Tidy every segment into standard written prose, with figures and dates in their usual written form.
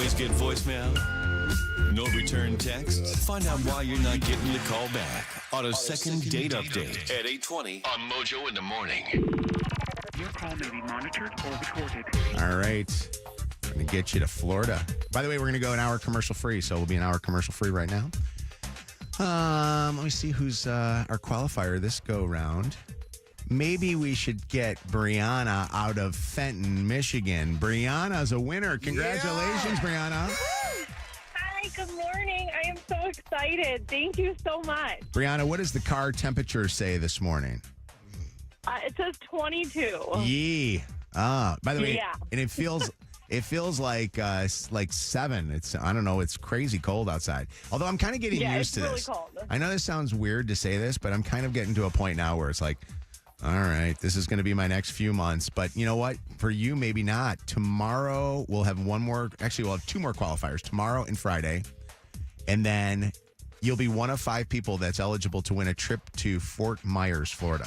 Always get voicemail? No return text? Find out why you're not getting the call back on a second date update at 8:20 on Mojo in the Morning. Your call may be monitored or recorded. All right. I'm going to get you to Florida. By the way, we're going to go an hour commercial free, so we'll be an hour commercial free right now. Let me see who's our qualifier this go round. Maybe we should get Brianna out of Fenton, Michigan. Brianna's a winner. Congratulations, Brianna. Hi, good morning. I am so excited. Thank you so much. Brianna, what does the car temperature say this morning? It says 22. Yee. By the way, Yeah. and it feels like 7. I don't know, it's crazy cold outside. Although I'm kind of getting used to really this. cold. I know this sounds weird to say this, but I'm kind of getting to a point now where it's like, all right, this is going to be my next few months. But you know what? For you, maybe not. Tomorrow, we'll have we'll have 2 more qualifiers, tomorrow and Friday. And then you'll be one of 5 people that's eligible to win a trip to Fort Myers, Florida.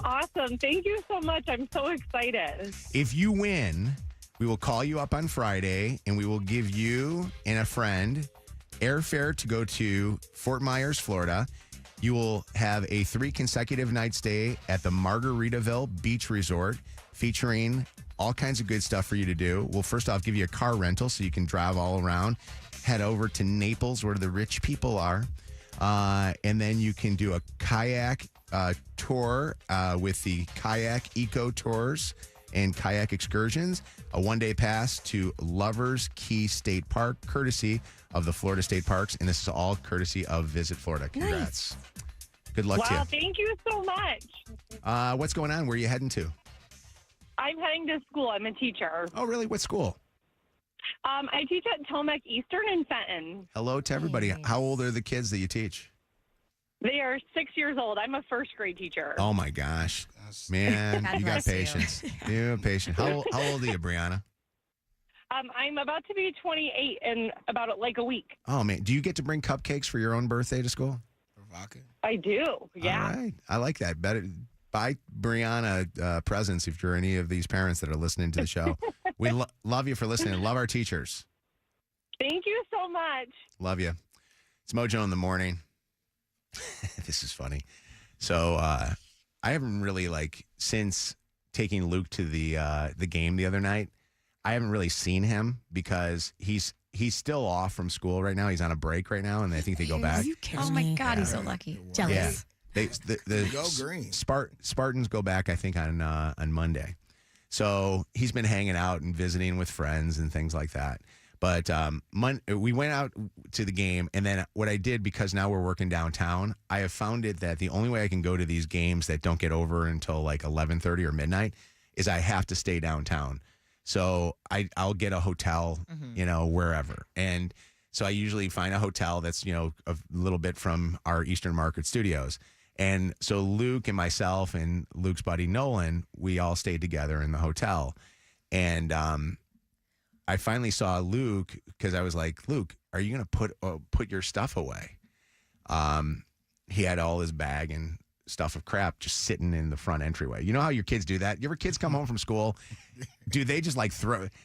Awesome. Thank you so much. I'm so excited. If you win, we will call you up on Friday and we will give you and a friend airfare to go to Fort Myers, Florida. You will have a 3 consecutive night stay at the Margaritaville Beach Resort featuring all kinds of good stuff for you to do. We'll first off give you a car rental so you can drive all around. Head over to Naples where the rich people are. And then you can do a kayak tour with the Kayak Eco Tours and kayak excursions, a 1-day pass to Lovers Key State Park, courtesy of the Florida State Parks, and this is all courtesy of Visit Florida. Congrats. Nice. Good luck to you. Wow, thank you so much. What's going on? Where are you heading to? I'm heading to school. I'm a teacher. Oh, really? What school? I teach at Tomac Eastern in Fenton. Hello to everybody. How old are the kids that you teach? They are 6 years old. I'm a first grade teacher. Oh, my gosh. Man, you got patience. You have patience. How old are you, Brianna? I'm about to be 28 in about a week. Oh, man. Do you get to bring cupcakes for your own birthday to school? I do, yeah. All right. I like that. Better buy Brianna presents if you're any of these parents that are listening to the show. We love you for listening. Love our teachers. Thank you so much. Love you. It's Mojo in the Morning. This is funny. So I haven't really, since taking Luke to the game the other night, I haven't really seen him because he's still off from school right now. He's on a break right now, and I think they go back. Oh, my God, he's so lucky. Jealous. Yeah. Go green. Spartans go back, I think, on Monday. So he's been hanging out and visiting with friends and things like that. But we went out to the game, and then what I did, because now we're working downtown, I have found it that the only way I can go to these games that don't get over until 11:30 or midnight is I have to stay downtown. So I'll get a hotel, wherever. And so I usually find a hotel that's, a little bit from our Eastern Market studios. And so Luke and myself and Luke's buddy Nolan, we all stayed together in the hotel. And I finally saw Luke because I was like, Luke, are you going to put your stuff away? He had all his bag and stuff of crap just sitting in the front entryway. You know how your kids do that? You ever kids come home from school? Do they just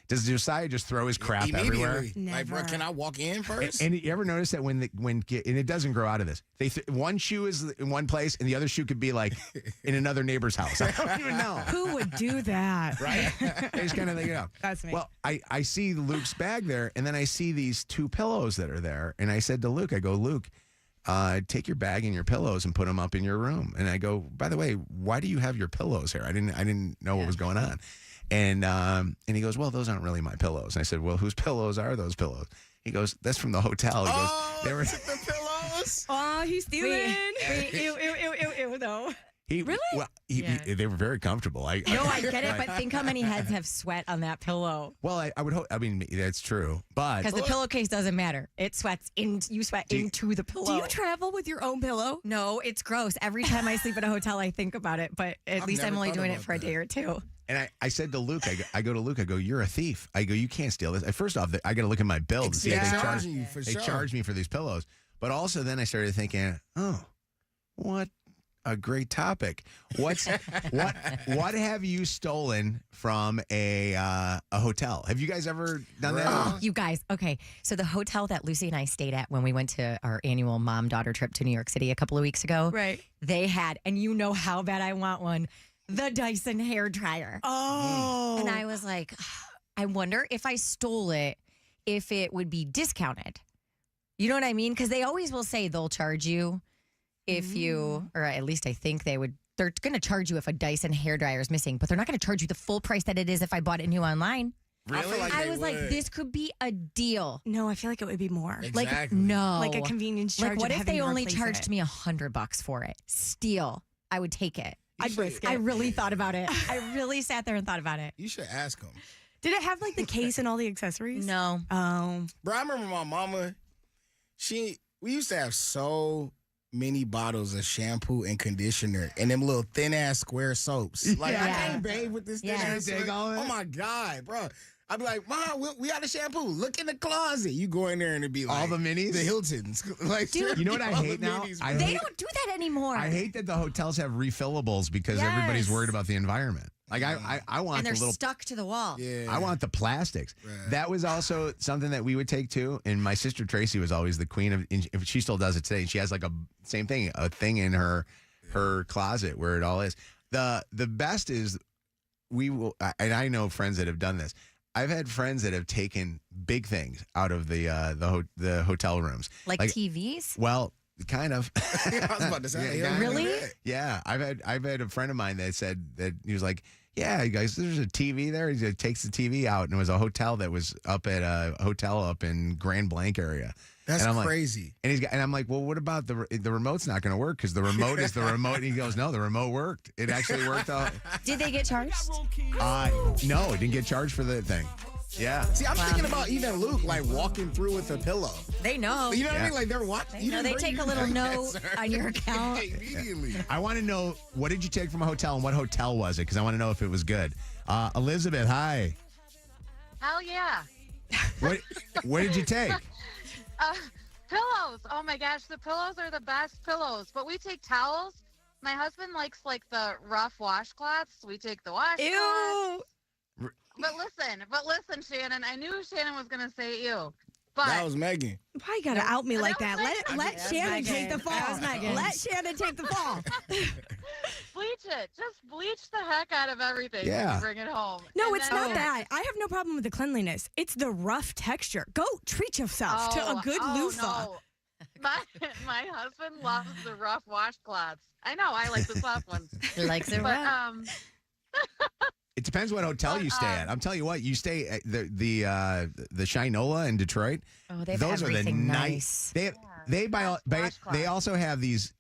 does Josiah just throw his crap everywhere? Never. Bro, can I walk in first? And you ever notice that when and it doesn't grow out of this, one shoe is in one place and the other shoe could be in another neighbor's house. I don't even know. Who would do that? Right? They just kind of think, That's me. Well, I see Luke's bag there, and then I see these 2 pillows that are there. And I said to Luke, Luke, take your bag and your pillows and put them up in your room. And I go, by the way, why do you have your pillows here? I didn't know what was going on. And he goes, well, those aren't really my pillows. And I said, well, whose pillows are those pillows? He goes, that's from the hotel. He goes, they were the pillows. Oh, he's stealing. Ew, though. Really? Well, they were very comfortable. I get it, but think how many heads have sweat on that pillow. Well, I would hope. I mean, that's true, but because the pillowcase doesn't matter. It sweats you sweat into the pillow. Do you travel with your own pillow? No, it's gross. Every time I sleep in a hotel, I think about it. But at least I'm only doing it for a day or two. And I said to Luke, I go to Luke, I go, you're a thief. I go, you can't steal this. First off, I got to look at my bill to see if they charge me for these pillows. But also then I started thinking, oh, what a great topic. What have you stolen from a hotel? Have you guys ever done that? Oh, you guys. Okay. So the hotel that Lucy and I stayed at when we went to our annual mom-daughter trip to New York City a couple of weeks ago. Right. They had, and you know how bad I want one, the Dyson hairdryer. Oh. And I was like, I wonder if I stole it, if it would be discounted. You know what I mean? Because they always will say they'll charge you if you, or at least I think they would. They're going to charge you if a Dyson hairdryer is missing, but they're not going to charge you the full price that it is if I bought it new online. Really? I was like, this could be a deal. No, I feel like it would be more. Exactly. Like, no. Like a convenience charge. Like, what of if having they to only replace charged it. me $100 for it? Steal. I would take it. I'd risk it. I really thought about it. I really sat there and thought about it. You should ask him. Did it have like the case and all the accessories? No. Bro, I remember my mama, we used to have so many bottles of shampoo and conditioner and them little thin-ass square soaps. Like, I Yeah. can't bathe with this Yeah. thin-ass Take soap. all that? Oh, my God, bro. I'd be like, Mom, we got a shampoo. Look in the closet. You go in there and it'd be like All the minis? the Hiltons. Like, Dude, you know what I all the hate now? minis, I bro. They hate- don't do that anymore. I hate that the hotels have refillables because Yes. everybody's worried about the environment. Like I want and the they're little. stuck to the wall. Yeah. I want the plastics. Right. That was also something that we would take too. And my sister Tracy was always the queen of. And she still does it today. She has like a same thing, a thing in her closet where it all is. The best is we will, and I know friends that have done this. I've had friends that have taken big things out of the hotel rooms, Like TVs? Well, kind of. I was about to say. Yeah, Really? Yeah, I've had a friend of mine that said that he was like, yeah, you guys, there's a TV there. He takes the TV out, and it was a hotel that was up at a hotel up in Grand Blanc area. That's And I'm like- crazy. And I'm like, well, what about the remote's not going to work because the remote is the remote. And he goes, no, the remote worked. It actually worked out. Did they get charged? No, it didn't get charged for the thing. Yeah. See, I'm thinking about even Luke, like, walking through with a pillow. They know. You know what I Yeah. mean? Like, they're watching. They know. They take a little note on your account. Immediately. I want to know, what did you take from a hotel and what hotel was it? Because I want to know if it was good. Elizabeth, hi. Hell yeah. What did you take? Pillows. Oh my gosh, the pillows are the best pillows. But we take towels. My husband likes like the rough washcloths. We take the washcloths. Ew. But listen, Shannon. I knew Shannon was gonna say ew. But That was Megan. Why you gotta out me like that? That was Let Megan. Shannon That was take the Megan. fall. That was Megan. Let Shannon take the fall. bleach it. Just bleach the heck out of everything when Yeah. you bring it home. No, And it's then- not that. I have no problem with the cleanliness. It's the rough texture. Go treat yourself to a good loofah. No. My husband loves the rough washcloths. I know. I like the soft ones. He likes it But rough. It depends what hotel you stay at. I'm telling you what, you stay at the Shinola in Detroit. Oh, they have Those are the everything nice. nice. They also have these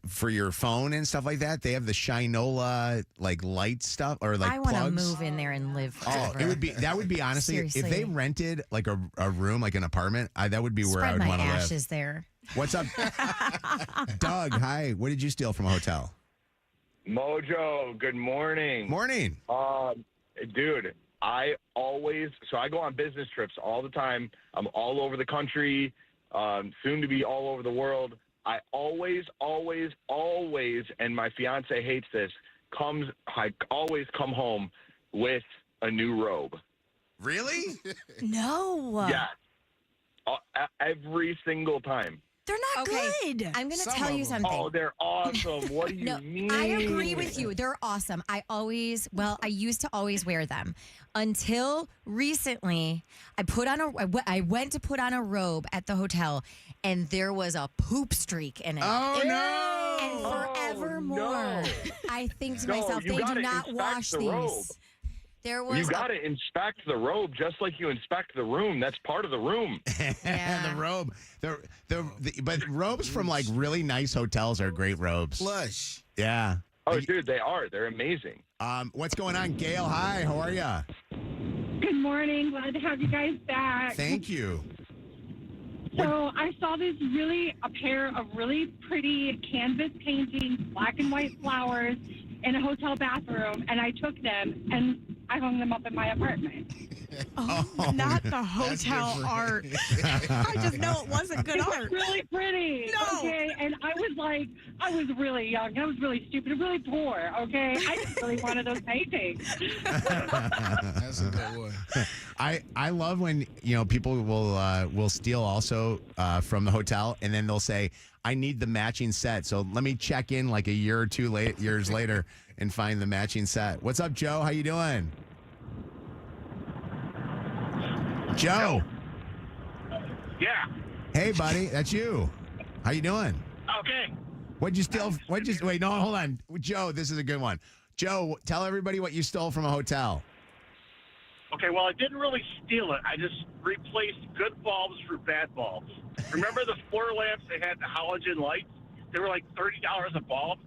for your phone and stuff like that. They have the Shinola like light stuff or like I want to plugs. move in there and live Oh, forever. that would be honestly if Seriously. they rented like a room, like an apartment, that would be where I Spread would my want to live. ashes there. What's up, Doug? Hi. What did you steal from a hotel? Mojo, good morning. Morning. Dude, I go on business trips all the time. I'm all over the country, soon to be all over the world. I always, and my fiance hates this, I always come home with a new robe. Really? No. Yeah. Every single time. They're not good. I'm going to Some tell of you them. something. Oh, they're awesome. What do you No, mean? I agree with you. They're awesome. I used to always wear them until recently. I went to put on a robe at the hotel, and there was a poop streak in it. Oh no! And forevermore, no. I think to No, myself, you they do gotta not inspect wash the these. robe. There was You got to inspect the robe just like you inspect the room. That's part of the room. Yeah. The robe. But robes from like really nice hotels are great robes. Plush. Yeah. Oh, dude, they are. They're amazing. What's going on, Gail? Hi. How are you? Good morning. Glad to have you guys back. Thank you. So I saw a pair of really pretty canvas paintings, black and white flowers in a hotel bathroom, and I took them and I hung them up in my apartment. Not the hotel art. I just know it wasn't good It was art. really pretty. No. Okay, and I was really young. I was really stupid and really poor. Okay, I just really wanted those paintings. That's a good one. I love when people will steal also from the hotel, and then they'll say, "I need the matching set." So let me check in like a year or two years later and find the matching set. What's up, Joe? How you doing? Joe. Yeah. Hey, buddy. That's you. How you doing? Okay. What'd you steal? Wait, no, hold on. Joe, this is a good one. Joe, tell everybody what you stole from a hotel. Okay, well, I didn't really steal it. I just replaced good bulbs for bad bulbs. Remember the floor lamps they had the halogen lights? They were like $30 a bulb.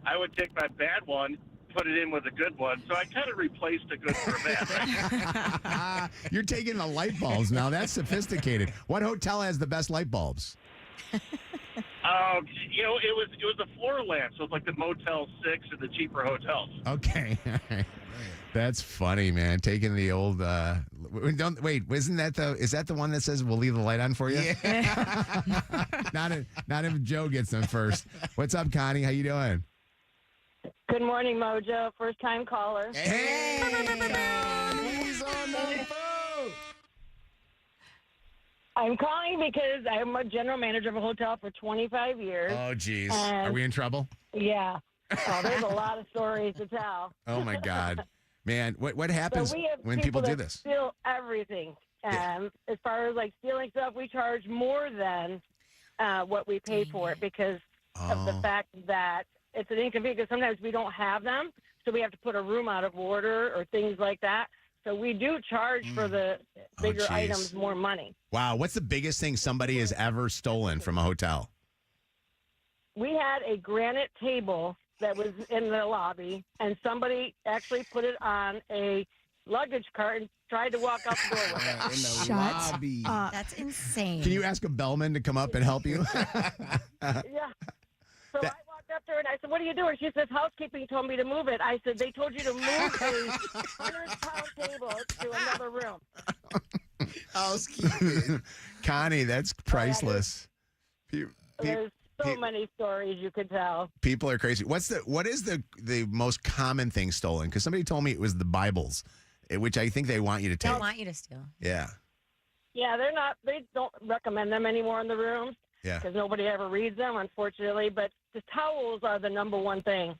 I would take my bad one, put it in with a good one. So I kind of replaced a good for a bad. You're taking the light bulbs now. That's sophisticated. What hotel has the best light bulbs? It was the floor lamp, so it's like the Motel 6 or the cheaper hotels. Okay. That's funny, man. Taking the old is that the one that says we'll leave the light on for you? Yeah. Not if Joe gets them first. What's up, Connie? How you doing? Good morning, Mojo. First time caller. Hey, he's on the phone. I'm calling because I'm a general manager of a hotel for 25 years. Oh, geez. Are we in trouble? Yeah. Oh, there's a lot of stories to tell. Oh, my God. Man, what happens So we have when people do that this? Steal everything. Yeah. As far as like stealing stuff, we charge more than what we pay for it because of the fact that it's an inconvenience. Because sometimes we don't have them, so we have to put a room out of order or things like that. So we do charge for the bigger items more money. Wow, what's the biggest thing somebody has ever stolen from a hotel? We had a granite table that was in the lobby, and somebody actually put it on a luggage cart and tried to walk out the door with it. In the Shut lobby. That's insane. Can you ask a bellman to come up and help you? Yeah. So I walked up to her and I said, "What are you doing?" She says, "Housekeeping told me to move it." I said, "They told you to move a 100-pound table to another room." Housekeeping. Connie, that's priceless. There's so many stories you could tell. People are crazy. What is the most common thing stolen? Because somebody told me it was the Bibles, which I think they want you to take. They want you to steal. Yeah. Yeah, they don't recommend them anymore in the rooms. Yeah. Because nobody ever reads them, unfortunately. But the towels are the number one thing.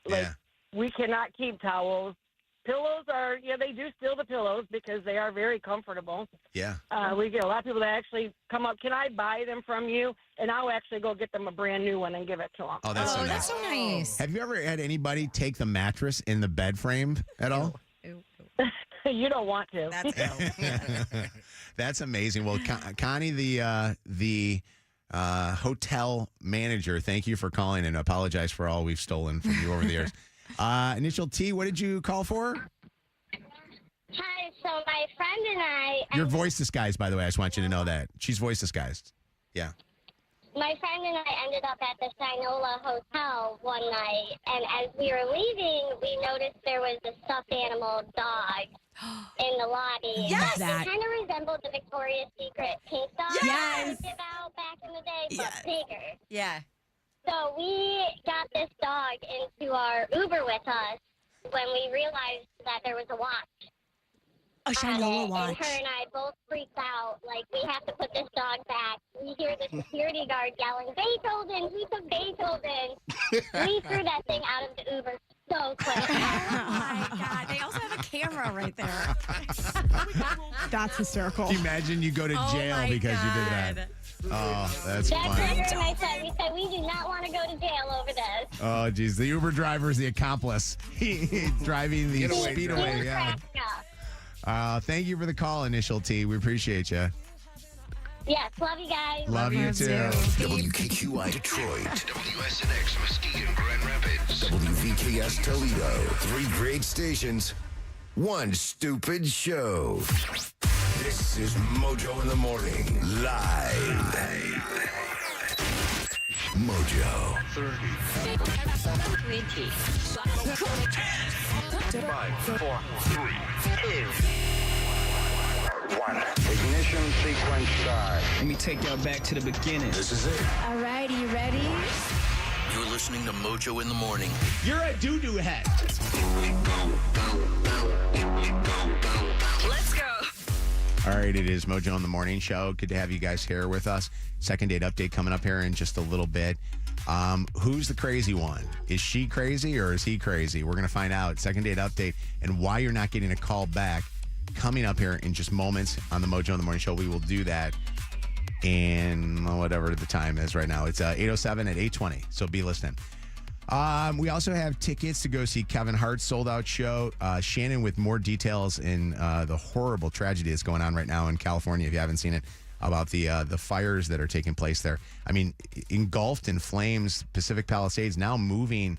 Yeah. We cannot keep towels. Pillows they do steal the pillows because they are very comfortable. Yeah. We get a lot of people that actually come up, "Can I buy them from you?" And I'll actually go get them a brand new one and give it to them. Oh, that's so nice. That's so nice. Have you ever had anybody take the mattress in the bed frame at all? You don't want to. That's That's amazing. Well, Connie, the hotel manager, thank you for calling and apologize for all we've stolen from you over the years. Initial T, what did you call for? Hi, so my friend and I... Your voice disguised, by the way. I just want you to know that. She's voice disguised. Yeah. My friend and I ended up at the Shinola Hotel one night, and as we were leaving, we noticed there was a stuffed animal dog in the lobby. Yes! It kind of resembled the Victoria's Secret pink dog that we give out back in the day, but bigger. Yeah. So we got this dog into our Uber with us when we realized that there was a watch. A Shinola And watch. her and I both freaked out. Like, we have to put this dog back. We hear the security guard yelling, "Beethoven! He took Beethoven!" We threw that thing out of the Uber so quick. Oh, my God. They also have a camera right there. That's hysterical. Can you imagine you go to jail because you did that? Oh, that's Jack funny. Krieger and I said, we do not want to go to jail over this. Oh, geez. The Uber driver is the accomplice. He's driving the speed away. Yeah. Thank you for the call, Initial T. We appreciate you. Yes, love you guys. Love you too. WKQI Detroit, WSNX Muskegon, Grand Rapids, WVKS Toledo. 3 great stations, 1 stupid show. This is Mojo in the Morning, live. Mojo. 5, 4, 3, 2. Ignition sequence start. Let me take y'all back to the beginning. This is it. All right, you ready? You're listening to Mojo in the Morning. You're a doo-doo head. Let's go. All right, it is Mojo in the Morning Show. Good to have you guys here with us. Second date update coming up here in just a little bit. Who's the crazy one? Is she crazy or is he crazy? We're going to find out. Second date update and why you're not getting a call back coming up here in just moments on the Mojo in the Morning Show. We will do that in whatever the time is right now. It's 8:07 at 8:20, so be listening. We also have tickets to go see Kevin Hart's sold-out show. Shannon with more details in the horrible tragedy that's going on right now in California, if you haven't seen it, about the fires that are taking place there. I mean, engulfed in flames, Pacific Palisades now moving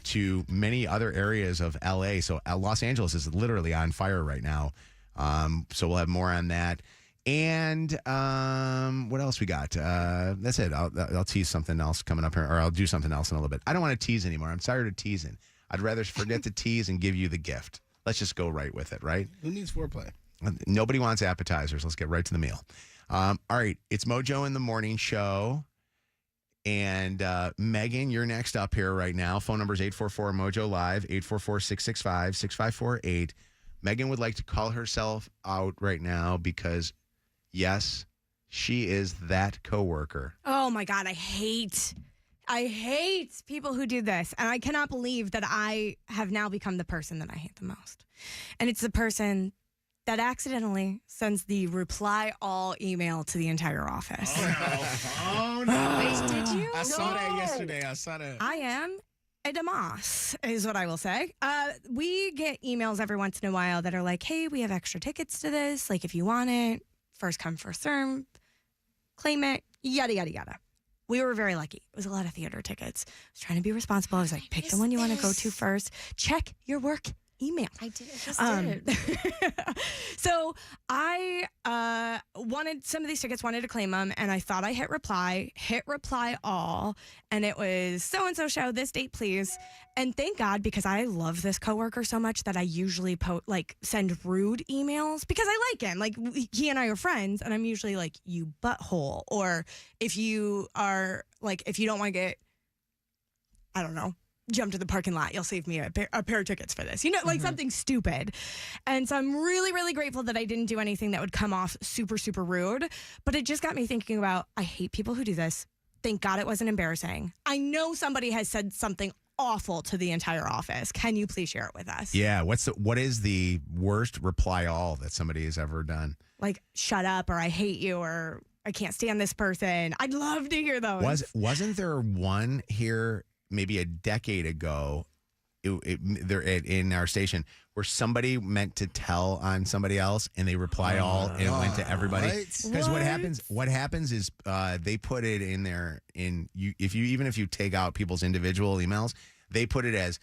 to many other areas of L.A. So Los Angeles is literally on fire right now. So we'll have more on that. And what else we got? That's it. I'll tease something else coming up here, or I'll do something else in a little bit. I don't want to tease anymore. I'm tired of teasing. I'd rather forget to tease and give you the gift. Let's just go right with it, right? Who needs foreplay? Nobody wants appetizers. Let's get right to the meal. All right. It's Mojo in the Morning Show. And Meaghan, you're next up here right now. Phone number is 844-MOJO Live, 844-665-6548. Meaghan would like to call herself out right now because, yes, she is that coworker. Oh, my God. I hate people who do this. And I cannot believe that I have now become the person that I hate the most. And it's the person that accidentally sends the reply all email to the entire office. Oh, no. Wait, did you? I saw that yesterday. I saw that. I am a Damas, is what I will say. We get emails every once in a while that are like, hey, we have extra tickets to this. Like, if you want it, first come, first serve, claim it, yada, yada, yada. We were very lucky. It was a lot of theater tickets. I was trying to be responsible. I was like, pick the one you want to go to first. Check your work email. I did. I just did. So I wanted some of these tickets, wanted to claim them, and I thought I hit reply all, and it was so-and-so show, this date, please. And thank God, because I love this coworker so much that I usually send rude emails because I like him. Like, he and I are friends, and I'm usually like, you butthole. Or if you are, like, if you don't want to get, I don't know, jump to the parking lot, you'll save me a pair of tickets for this. You know, like something stupid. And so I'm really, really grateful that I didn't do anything that would come off super, super rude. But it just got me thinking about, I hate people who do this. Thank God it wasn't embarrassing. I know somebody has said something awful to the entire office. Can you please share it with us? Yeah. What is the worst reply all that somebody has ever done? Like, shut up, or I hate you, or I can't stand this person. I'd love to hear those. Wasn't there one here maybe a decade ago in our station where somebody meant to tell on somebody else and they reply all and it went to everybody? Because what happens is they put it in there if you take out people's individual emails, they put it as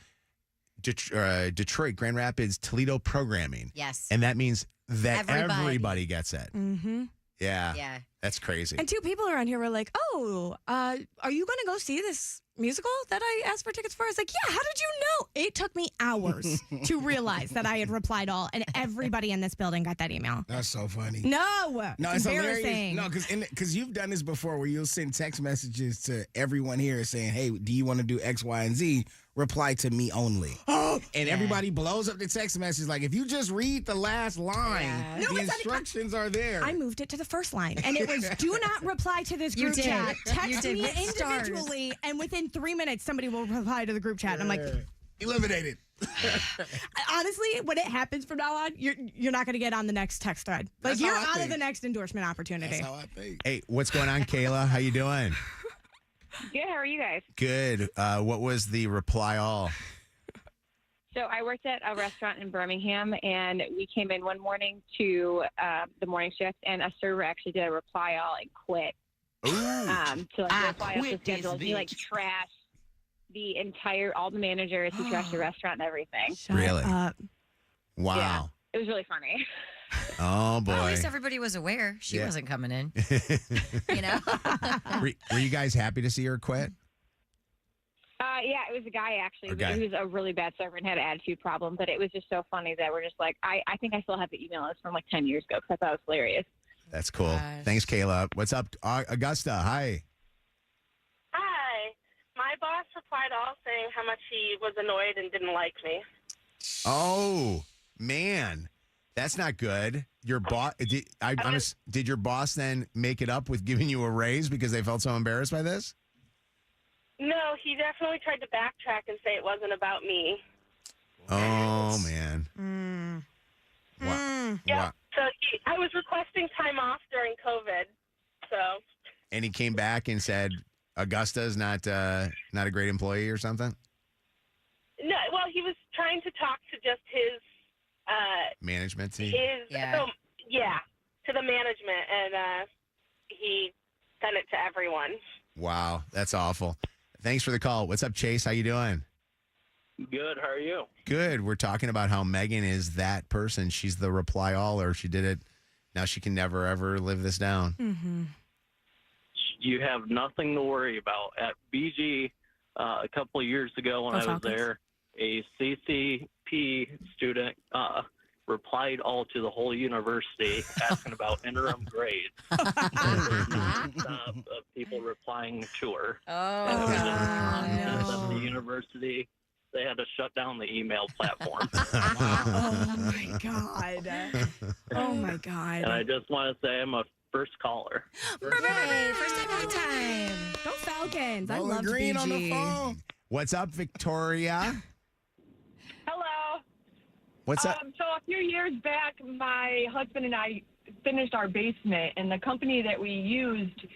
Detroit, Grand Rapids, Toledo programming. Yes. And that means that everybody gets it. Mm-hmm. Yeah. That's crazy. And two people around here were like, oh, are you going to go see this musical that I asked for tickets for? I was like, yeah, how did you know? It took me hours to realize that I had replied all, and everybody in this building got that email. That's so funny. No, it's embarrassing. hilarious. No, because you've done this before where you'll send text messages to everyone here saying, hey, do you want to do X, Y, and Z? Reply to me only. And everybody blows up the text message like, if you just read the last line, the instructions are there. I moved it to the first line, and it was, do not reply to this group chat. Text me individually, and within 3 minutes, somebody will reply to the group chat. And I'm like, eliminated. Honestly, when it happens from now on, you're not going to get on the next text thread. Like, you're out of the next endorsement opportunity. That's how I think. Hey, what's going on, Kayla? How you doing? Good. How are you guys? Good. What was the reply all? So I worked at a restaurant in Birmingham, and we came in one morning to the morning shift, and a server actually did a reply all and quit. To reply off the schedule. He trashed all the managers. He trashed the restaurant and everything. Really? Up. Wow. Yeah, it was really funny. Oh boy. Well, at least everybody was aware she wasn't coming in. You know. Were you guys happy to see her quit? Yeah, it was a guy actually. Okay. He was a really bad server and had an attitude problem. But it was just so funny that we're just like, I think I still have the email. It's from like 10 years ago because I thought it was hilarious. That's cool. Gosh. Thanks, Kayla. What's up, Augusta? Hi. Hi. My boss replied all saying how much he was annoyed and didn't like me. Oh, man. That's not good. Your boss did your boss then make it up with giving you a raise because they felt so embarrassed by this? No, he definitely tried to backtrack and say it wasn't about me. Oh, man. Yeah. So I was requesting time off during COVID. So. And he came back and said Augusta's not a great employee or something? No, well, he was trying to talk to just his Management team? To the management, and he sent it to everyone. Wow, that's awful. Thanks for the call. What's up, Chase? How you doing? Good. How are you? Good. We're talking about how Meaghan is that person. She's the reply all-er. She did it. Now she can never, ever live this down. Mm-hmm. You have nothing to worry about. At BG, a couple of years ago when I was Falcons. there, a CCP student replied all to the whole university asking about interim grades. Non-stop of people replying to her. And it was just at the university. They had to shut down the email platform. Oh my God. Oh my God. And I just want to say I'm a first caller. Yay, first time all the time. Go Falcons. I Bowling love Green BG. on the phone. What's up, Victoria? Hello. What's up? So a few years back, my husband and I finished our basement, and the company that we used,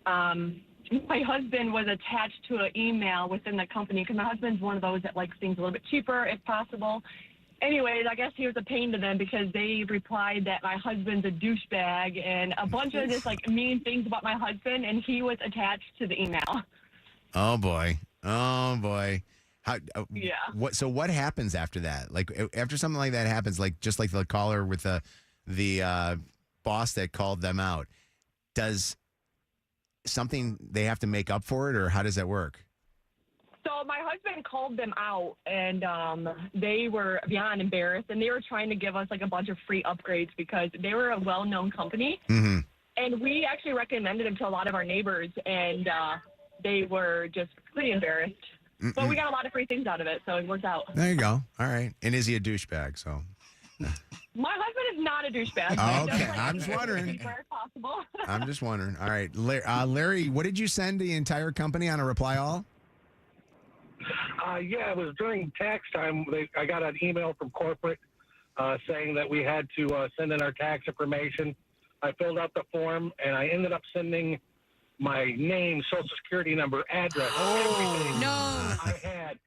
my husband was attached to an email within the company because my husband's one of those that likes things a little bit cheaper if possible. Anyways, I guess he was a pain to them because they replied that my husband's a douchebag and a bunch of just like mean things about my husband, and he was attached to the email. Oh boy. How? Yeah. What happens after that? Like after something like that happens, like just like the caller with the boss that called them out, does something they have to make up for it, or how does that work? So my husband called them out, and they were beyond embarrassed, and they were trying to give us like a bunch of free upgrades because they were a well-known company, and we actually recommended them to a lot of our neighbors, and they were just pretty embarrassed. But we got a lot of free things out of it, so it worked out. There you go. All right. And is he a douchebag? So. My husband is not a douchebag. Oh, He does okay. like I'm just things wondering. cheaper if possible. I'm just wondering. All right, Larry, what did you send the entire company on a reply all? Yeah, it was during tax time. I got an email from corporate saying that we had to send in our tax information. I filled out the form, and I ended up sending my name, social security number, address, everything I had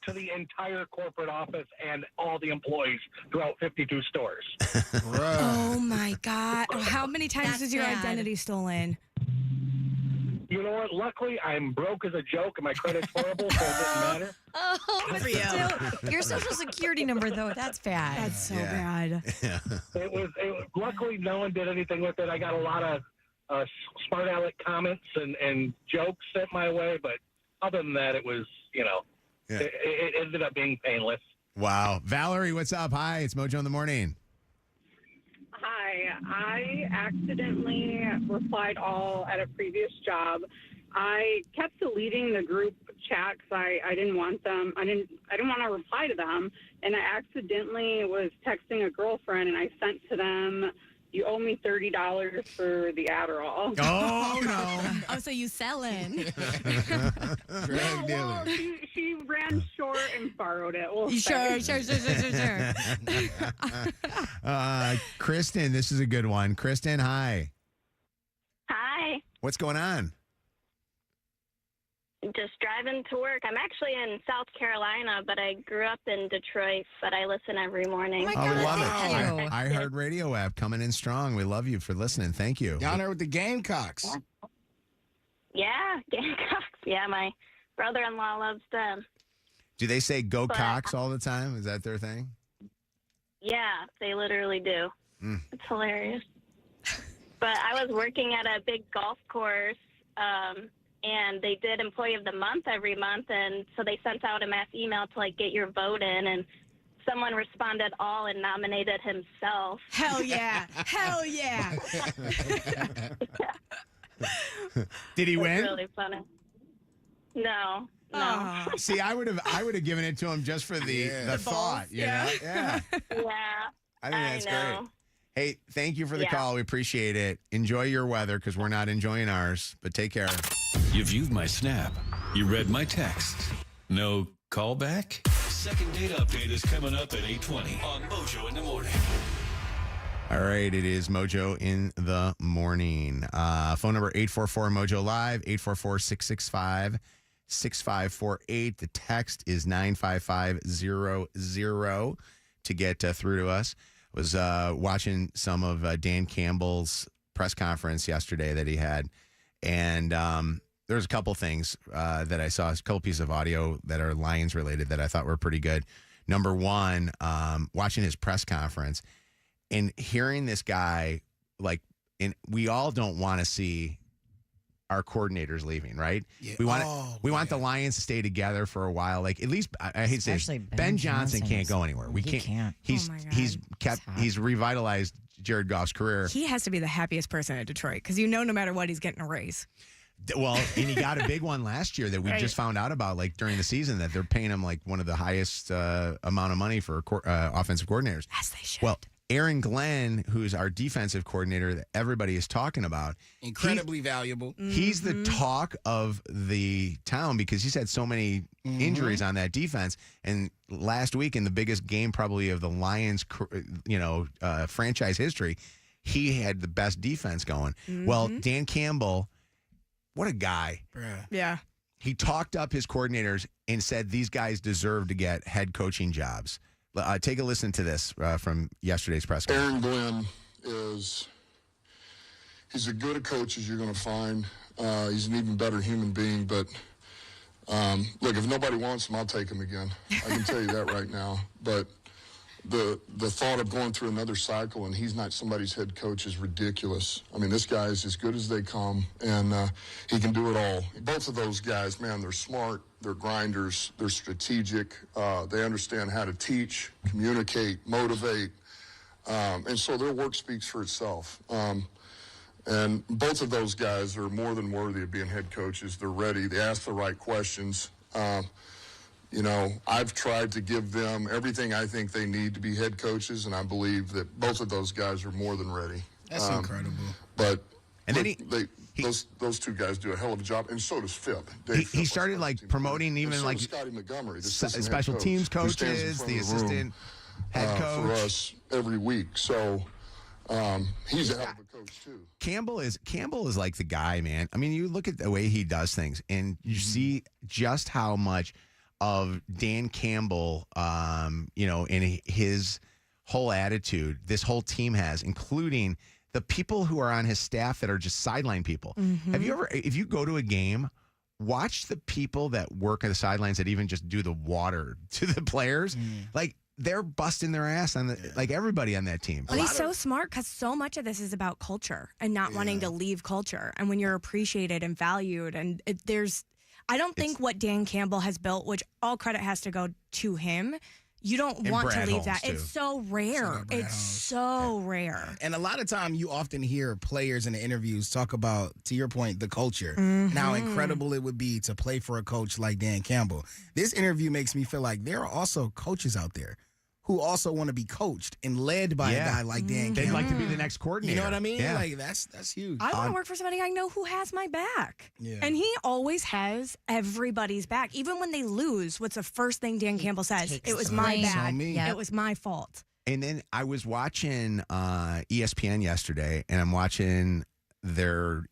to the entire corporate office and all the employees throughout 52 stores. Oh my God. How many times is your identity stolen? You know what? Luckily, I'm broke as a joke, and my credit's horrible, so it doesn't matter. Oh, but still, your social security number, though, that's bad. That's so bad. It was luckily no one did anything with it. I got a lot of smart aleck comments and jokes sent my way, but other than that, it was, it ended up being painless. Wow. Valerie, what's up? Hi, it's Mojo in the Morning. Hi, I accidentally replied all at a previous job. I kept deleting the group chat because I didn't want them. I didn't want to reply to them, and I accidentally was texting a girlfriend, and I sent to them, "You owe me $30 for the Adderall." Oh no! Oh, so you selling? Well, she ran short and borrowed it. We'll Sure. Kristen, this is a good one. Kristen, hi. Hi. What's going on? Just driving to work. I'm actually in South Carolina, but I grew up in Detroit, but I listen every morning. We love it. I heard Radio app coming in strong. We love you for listening. Thank you. Down there with the Gamecocks. Yeah, Gamecocks. Yeah, my brother-in-law loves them. Do they say "Go Cox" all the time? Is that their thing? Yeah, they literally do. It's hilarious. But I was working at a big golf course and they did Employee of the Month every month, and so they sent out a mass email to like get your vote in, and someone responded all and nominated himself. Hell yeah. Hell yeah. Did he It was win? really funny. No. No. See, I would have given it to him just for the thought, you know? Yeah. Yeah. I think that's know. great. Hey, thank you for the Yeah. call. We appreciate it. Enjoy your weather because we're not enjoying ours, but take care. You viewed my snap. You read my text. No callback? Second date update is coming up at 8:20 on Mojo in the Morning. All right, it is Mojo in the morning. Phone number 844-MOJO Live, 844-665-6548. The text is 95500 to get through to us. I was watching some of Dan Campbell's press conference yesterday that he had, and there's a couple things that I saw, a couple pieces of audio that are Lions related that I thought were pretty good. Number one, watching his press conference and hearing this guy, like, and we all don't want to see our coordinators leaving, right? Yeah. We want the Lions to stay together for a while. Like, at least I hate to say Especially this, Ben Johnson can't go anywhere. We He can't. can't. He's Oh my God. he's revitalized Jared Goff's career. He has to be the happiest person at Detroit because no matter what, he's getting a raise. Well, and he got a big one last year that we Right. just found out about, like during the season, that they're paying him like one of the highest amount of money for offensive coordinators. As they should. Well, Aaron Glenn, who's our defensive coordinator that everybody is talking about, Incredibly valuable. he's the talk of the town because he's had so many injuries on that defense. And last week, in the biggest game probably of the Lions, franchise history, he had the best defense going. Well, Dan Campbell, what a guy. Yeah. He talked up his coordinators and said these guys deserve to get head coaching jobs. Take a listen to this from yesterday's press conference. Aaron Glenn he's as good a coach as you're going to find. He's an even better human being. But look, if nobody wants him, I'll take him again. I can tell you that right now. But the thought of going through another cycle and he's not somebody's head coach is ridiculous. I mean, this guy is as good as they come, and he can do it all. Both of those guys, man, they're smart, they're grinders, they're strategic, they understand how to teach, communicate, motivate, and so their work speaks for itself. And both of those guys are more than worthy of being head coaches. They're ready. They ask the right questions. I've tried to give them everything I think they need to be head coaches, and I believe that both of those guys are more than ready. That's incredible. But And then those two guys do a hell of a job, and so does Phip. He started like promoting even so like does Scotty Montgomery, the special head coach, teams who stands in coaches, front the of room, assistant head coach for us every week. So he's a hell of a coach too. Campbell is like the guy, man. I mean, you look at the way he does things, and you see just how much of Dan Campbell, in his whole attitude, this whole team has, including the people who are on his staff that are just sideline people. Have you ever, if you go to a game, watch the people that work at the sidelines that even just do the water to the players? Like, they're busting their ass on like everybody on that team. But he's so smart because so much of this is about culture and not wanting to leave culture. And when you're appreciated and valued, and I don't think what Dan Campbell has built, which all credit has to go to him, you don't want to leave that. Too. It's so rare. It's so rare. And a lot of time you often hear players in the interviews talk about, to your point, the culture. Mhm. And how incredible it would be to play for a coach like Dan Campbell. This interview makes me feel like there are also coaches out there who also want to be coached and led by a guy like Dan Campbell. They'd like to be the next coordinator. You know what I mean? Yeah. Like that's huge. I want to work for somebody I know who has my back. Yeah. And he always has everybody's back. Even when they lose, what's the first thing Dan Campbell says? It was my blame. bad. So mean. It was my fault. And then I was watching ESPN yesterday, and I'm watching their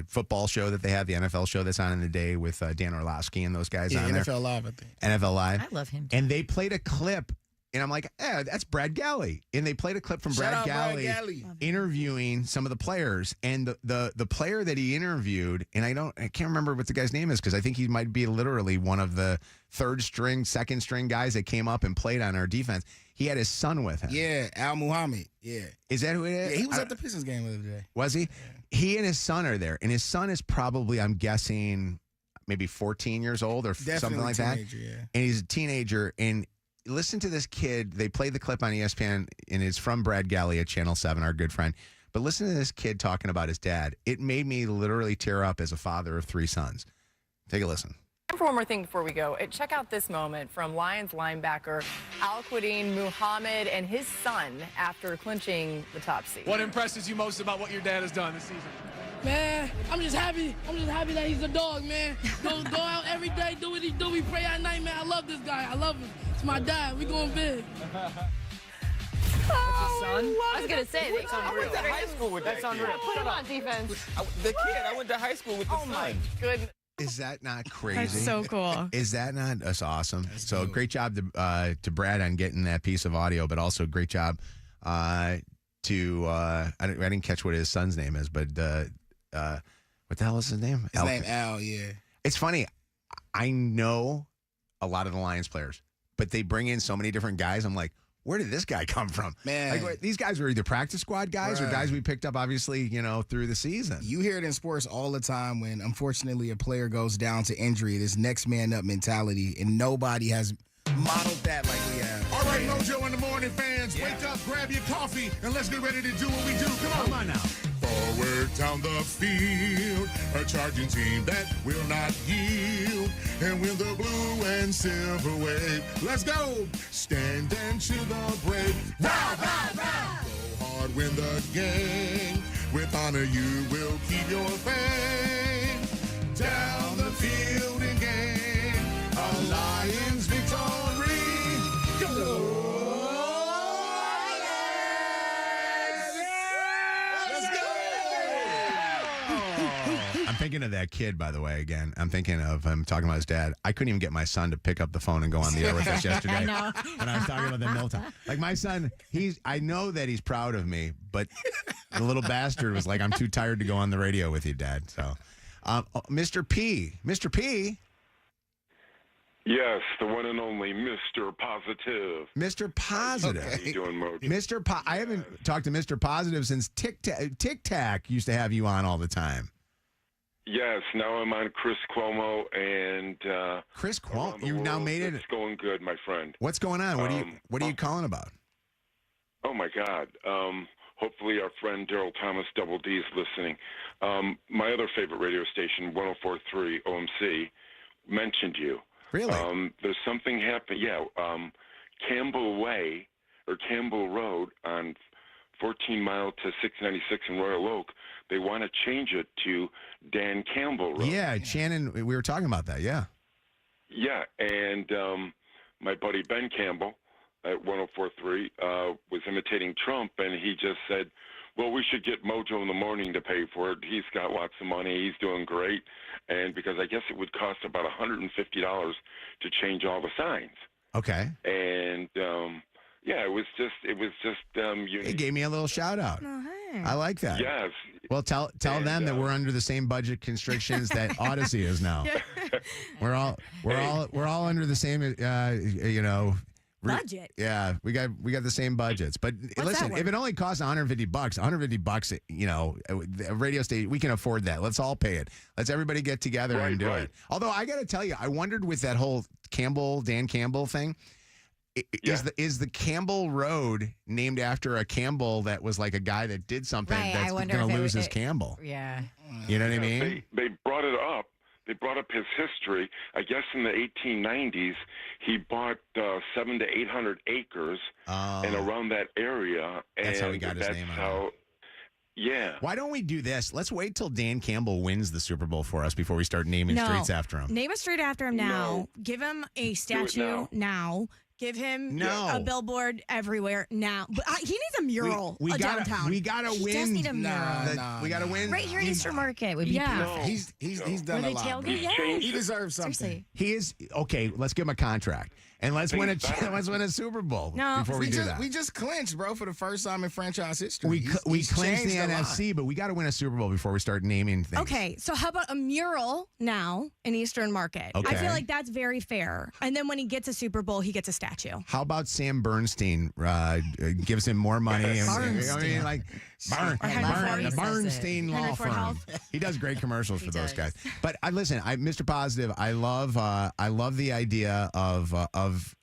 football show that they have, the NFL show that's on in the day with Dan Orlovsky and those guys on there. NFL Live, I think. NFL Live. I love him. And they played a clip And I'm like, that's Brad Galley. And they played a clip from Shout Brad out Brad Galley Galley. interviewing some of the players. And the player that he interviewed, and I can't remember what the guy's name is because I think he might be literally one of the third string, second string guys that came up and played on our defense. He had his son with him. Yeah, Al Muhammad. Yeah. Is that who it is? Yeah, he was at the Pistons game the other day. Was he? Yeah. He and his son are there. And his son is probably, I'm guessing, maybe 14 years old or something like that. Yeah. And he's a teenager. And listen to this kid. They played the clip on ESPN, and it's from Brad Galley at Channel 7, our good friend. But listen to this kid talking about his dad. It made me literally tear up as a father of 3 sons. Take a listen. For one more thing before we go, check out this moment from Lions linebacker Al-Quadin Muhammad and his son after clinching the top seed. What impresses you most about what your dad has done this season? Man, I'm just happy. I'm just happy that he's a dog, man. Go out every day, do what he do. We pray at night, man. I love this guy. I love him. It's my dad. We going big. I was going to say, That's unreal. high school with that kid. Put him on defense. The kid, I went to high school with the son. Oh, my goodness. Is that not crazy? That's so cool. Is that not that's awesome? That's so cool. Great job to Brad on getting that piece of audio, but also great job I didn't catch what his son's name is, but what the hell is his name? His name Al, yeah. It's funny. I know a lot of the Lions players, but they bring in so many different guys. I'm like, where did this guy come from? Man. Like, these guys were either practice squad guys or Bruh. guys we picked up, obviously, through the season. You hear it in sports all the time when, unfortunately, a player goes down to injury, this next man up mentality, and nobody has modeled that like we have. All right, Mojo in the morning, fans. Wake up, grab your coffee, and let's get ready to do what we do. Come on now. Forward down the field, a charging team that will not yield. And with the blue and silver wave, let's go. Stand and cheer the brave. Wow, wow, wow. Go hard, win the game. With honor, you will keep your fame. Down the field again, a Lions victory. Go! I'm thinking of that kid, by the way, again. I'm thinking of him talking about his dad. I couldn't even get my son to pick up the phone and go on the air with us yesterday. I know. When I was talking about the Milton. Like, my son, I know that he's proud of me, but the little bastard was like, I'm too tired to go on the radio with you, Dad. So, Mr. P. Yes, the one and only Mr. Positive. Mr. Positive. How you doing, Mojo? I haven't talked to Mr. Positive since Tic Tac used to have you on all the time. Yes, now I'm on Chris Cuomo and Chris Cuomo. You've now made it. It's going good, my friend. What's going on? What are you calling about? Oh my God. Hopefully our friend Daryl Thomas Double D is listening. My other favorite radio station, 104.3 OMC, mentioned you. Really? There's something happening. Yeah. Campbell Way or Campbell Road on 14 Mile to 696 in Royal Oak. They want to change it to Dan Campbell Road. Yeah, Shannon, we were talking about that, yeah. Yeah, and my buddy Ben Campbell at 104.3 was imitating Trump, and he just said, well, we should get Mojo in the morning to pay for it. He's got lots of money. He's doing great. And because I guess it would cost about $150 to change all the signs. Okay. And, yeah, it was just unique. He gave me a little shout out. Oh, hey. I like that. Yes. Well, tell them that we're under the same budget constrictions that Odyssey is now. We're all under the same budget. Yeah, we got the same budgets. But listen, if it only costs $150, $150, a radio station, we can afford that. Let's all pay it. Let's everybody get together and do it. Although I got to tell you, I wondered with that whole Dan Campbell thing. Is the Campbell Road named after a Campbell that was like a guy that did something that's going to lose his Campbell? Yeah. You know what I mean? They brought it up. They brought up his history. I guess in the 1890s, he bought 700 to 800 acres and around that area. That's how he got his name out. Yeah. Why don't we do this? Let's wait till Dan Campbell wins the Super Bowl for us before we start naming streets after him. Name a street after him now. Give him a statue now. Give him a billboard everywhere now. But he needs a mural downtown. We gotta win. He does need a mural. We gotta win. Right here in Eastern Market would be perfect. He's done a lot. He deserves something. Seriously. He is okay. Let's give him a contract. And let's win better. let's win a Super Bowl No, before we do that. We just clinched, bro, for the first time in franchise history. We He's clinched the changed a lot. NFC, but we got to win a Super Bowl before we start naming things. Okay, so how about a mural now in Eastern Market? Okay. I feel like that's very fair. And then when he gets a Super Bowl, he gets a statue. How about Sam Bernstein gives him more money? Bernstein. I mean, like the Bernstein Henry Law Ford Firm. Health. He does great commercials for those does. guys. But listen, Mr. Positive, I love the idea of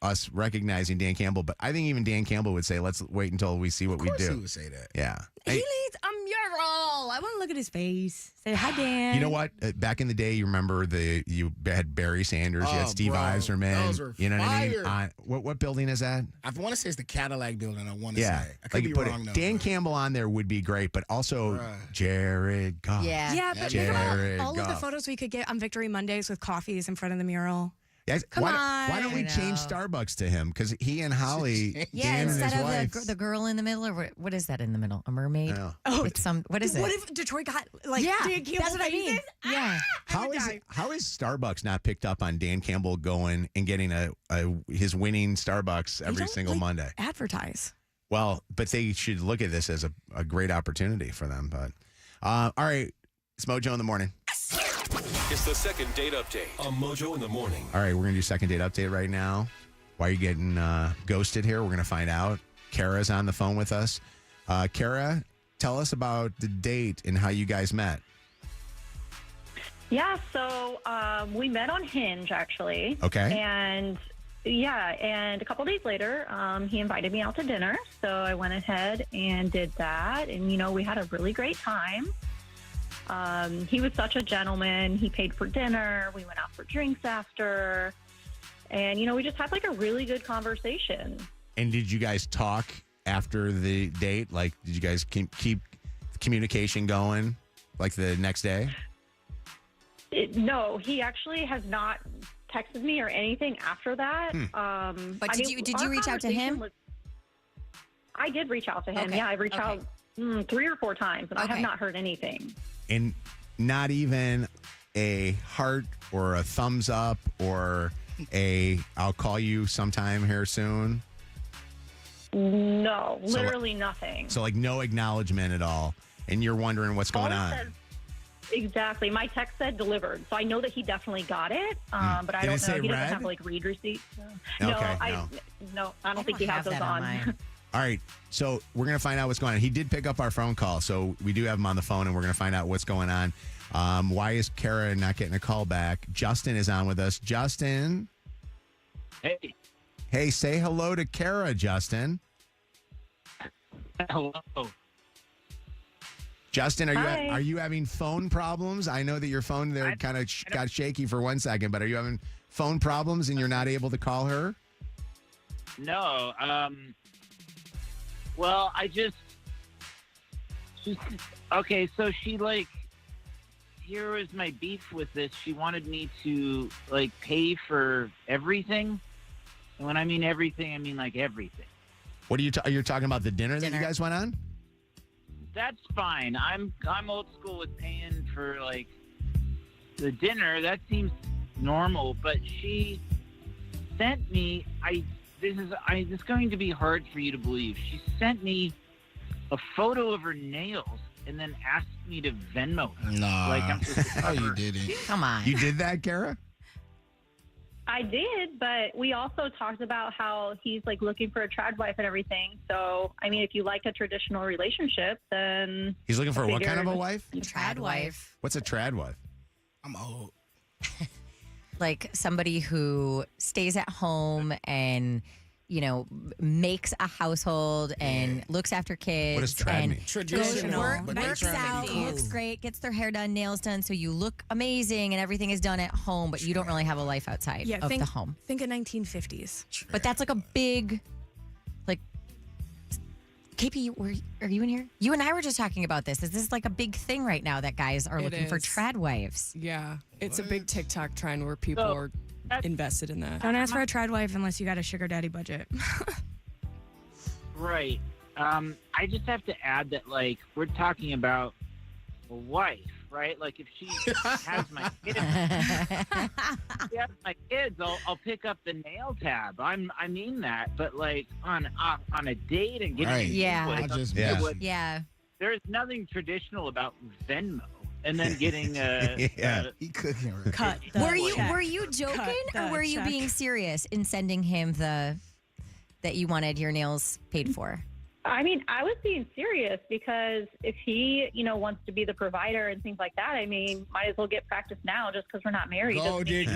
us recognizing Dan Campbell. But I think even Dan Campbell would say, let's wait until we see what we do. He would say that. Yeah. He needs a mural. I want to look at his face. Say, hi, Dan. You know what? Back in the day, you remember you had Barry Sanders, you had Steve Eiserman. Those were you know what I mean? fire. What building is that? I want to say it's the Cadillac building. I want to Yeah, say. I could be put wrong, though. Dan Campbell on there would be great, but also Jared Goff. Yeah, but think Jared about all of the Goff. photos we could get on Victory Mondays with coffees in front of the mural. Yeah, Come why don't we on. change Starbucks to him? Because he and Holly, Yeah, Dan and instead his of wife. the girl in the middle, or what is that in the middle? A mermaid? It's what is it? What if Detroit got like Yeah, Dan Campbell that's what I mean. faces? Yeah. How is Starbucks not picked up on Dan Campbell going and getting his winning Starbucks every don't, single Monday? Advertise. Well, but they should look at this as a great opportunity for them. But all right, it's Mojo in the morning. It's the second date update on Mojo in the morning. All right, we're gonna do second date update right now. Why are you getting ghosted here? We're gonna find out. Kara's on the phone with us. Kara, tell us about the date and how you guys met. Yeah, so we met on Hinge, actually. Okay. And a couple days later, he invited me out to dinner. So I went ahead and did that. And, we had a really great time. He was such a gentleman. He paid for dinner. We went out for drinks after. And, we just had like a really good conversation. And did you guys talk after the date? Like, did you guys keep communication going like the next day? No, he actually has not texted me or anything after that. But did you reach out to him? I did reach out to him. Okay. Yeah, I reached out 3 or 4 times, and I have not heard anything. And not even a heart or a thumbs up or I'll call you sometime here soon? No, literally nothing. So like no acknowledgement at all. And you're wondering what's going on. Exactly. My text said delivered, so I know that he definitely got it. But I Did it don't know. say He doesn't read? have like read receipts. Okay, No, I don't think he has those on. All right, so we're going to find out what's going on. He did pick up our phone call, so we do have him on the phone, and we're going to find out what's going on. Why is Kara not getting a call back? Justin is on with us. Justin. Hey. Hey, say hello to Kara, Justin. Hello. Justin, Hi. are you having phone problems? I know that your phone there kind of got shaky for 1 second, but are you having phone problems and you're not able to call her? No. Well, okay, so she here was my beef with this. She wanted me to pay for everything. And when I mean everything, I mean everything. What are you're talking about the dinner that you guys went on? That's fine. I'm old school with paying for the dinner. That seems normal, but she sent me this is going to be hard for you to believe. She sent me a photo of her nails and then asked me to Venmo her. Nah. I'm supposed to you cover- didn't. Come on. You did that, Kara? I did, but we also talked about how he's looking for a trad wife and everything. So, I mean, if you like a traditional relationship, then He's looking for I what kind of a figured- wife? A trad wife. What's a trad wife? I'm old. Like somebody who stays at home and, makes a household and looks after kids. What does trad and mean? goes Traditional, to work, but they're works trying to out, be cool. looks great, gets their hair done, nails done, so you look amazing and everything is done at home, but you don't really have a life outside of the home. Think of 1950s. But that's a big, KP, are you in here? You and I were just talking about this. Is this a big thing right now that guys are It looking for is. trad wives? Yeah, it's a big TikTok trend where people are invested in that. Don't ask for a trad wife unless you got a sugar daddy budget. Right. I just have to add that we're talking about a wife. right? Like if she has my kids, I'll pick up the nail tab. I mean that, but like on a date and getting Right. Yeah. yeah. There's nothing traditional about Venmo, and then getting He cooking. Cut. Were you joking or were you check. being serious in sending him that you wanted your nails paid for? I mean, I was being serious because if he, wants to be the provider and things like that, I mean, might as well get practice now just because we're not married. Gold Doesn't mean digger.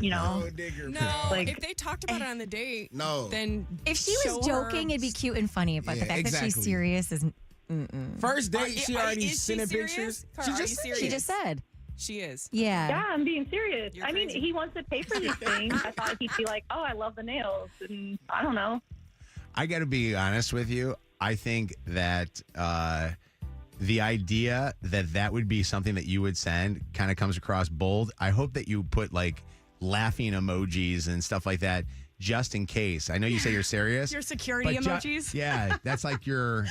you can't, Gold digger. No, Like- if they talked about it on the date, No. then If she was show joking, her- it'd be cute and funny, but the Yeah, fact that she's exactly. serious is. Mm-mm. First date, she already is she sending serious? pictures. Or She are you just serious? She just said. She is. Yeah. Yeah, I'm being serious. You're I mean, crazy. he wants to pay for these things. I thought he'd be like, oh, I love the nails. And I don't know. I got to be honest with you. I think that the idea that would be something that you would send kind of comes across bold. I hope that you put like laughing emojis and stuff like that just in case. I know you say you're serious. Your security but emojis. Yeah, that's like your.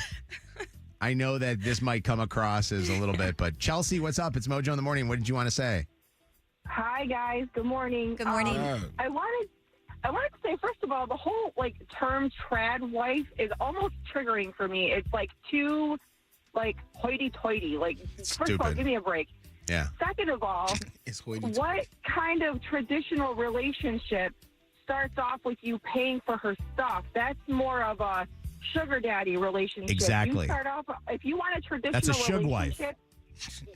I know that this might come across as a little bit, but Chelsea, what's up? It's Mojo in the morning. What did you want to say? Hi guys, good morning. Good morning. I wanted to say first of all, the whole term "trad wife" is almost triggering for me. It's like too hoity-toity. Like first of all, Stupid. give me a break. Yeah. Second of all, It's hoity-toity. what kind of traditional relationship starts off with you paying for her stuff? That's more of a sugar daddy relationship. Exactly. You start off if you want a traditional That's a shug wife. relationship.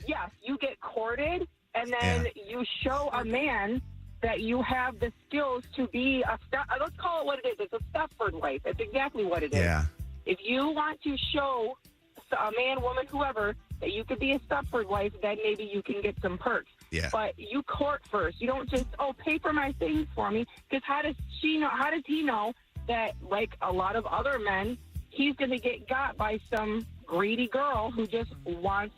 Yes, you get courted, and then you show a man that you have the skills to be let's call it what it is. It's a Stepford wife. It's exactly what it is. Yeah. If you want to show a man, woman, whoever, that you could be a Stepford wife, then maybe you can get some perks. Yeah. But you court first. You don't just, pay for my things for me. Because how does he know that, like a lot of other men, he's going to get got by some greedy girl who just wants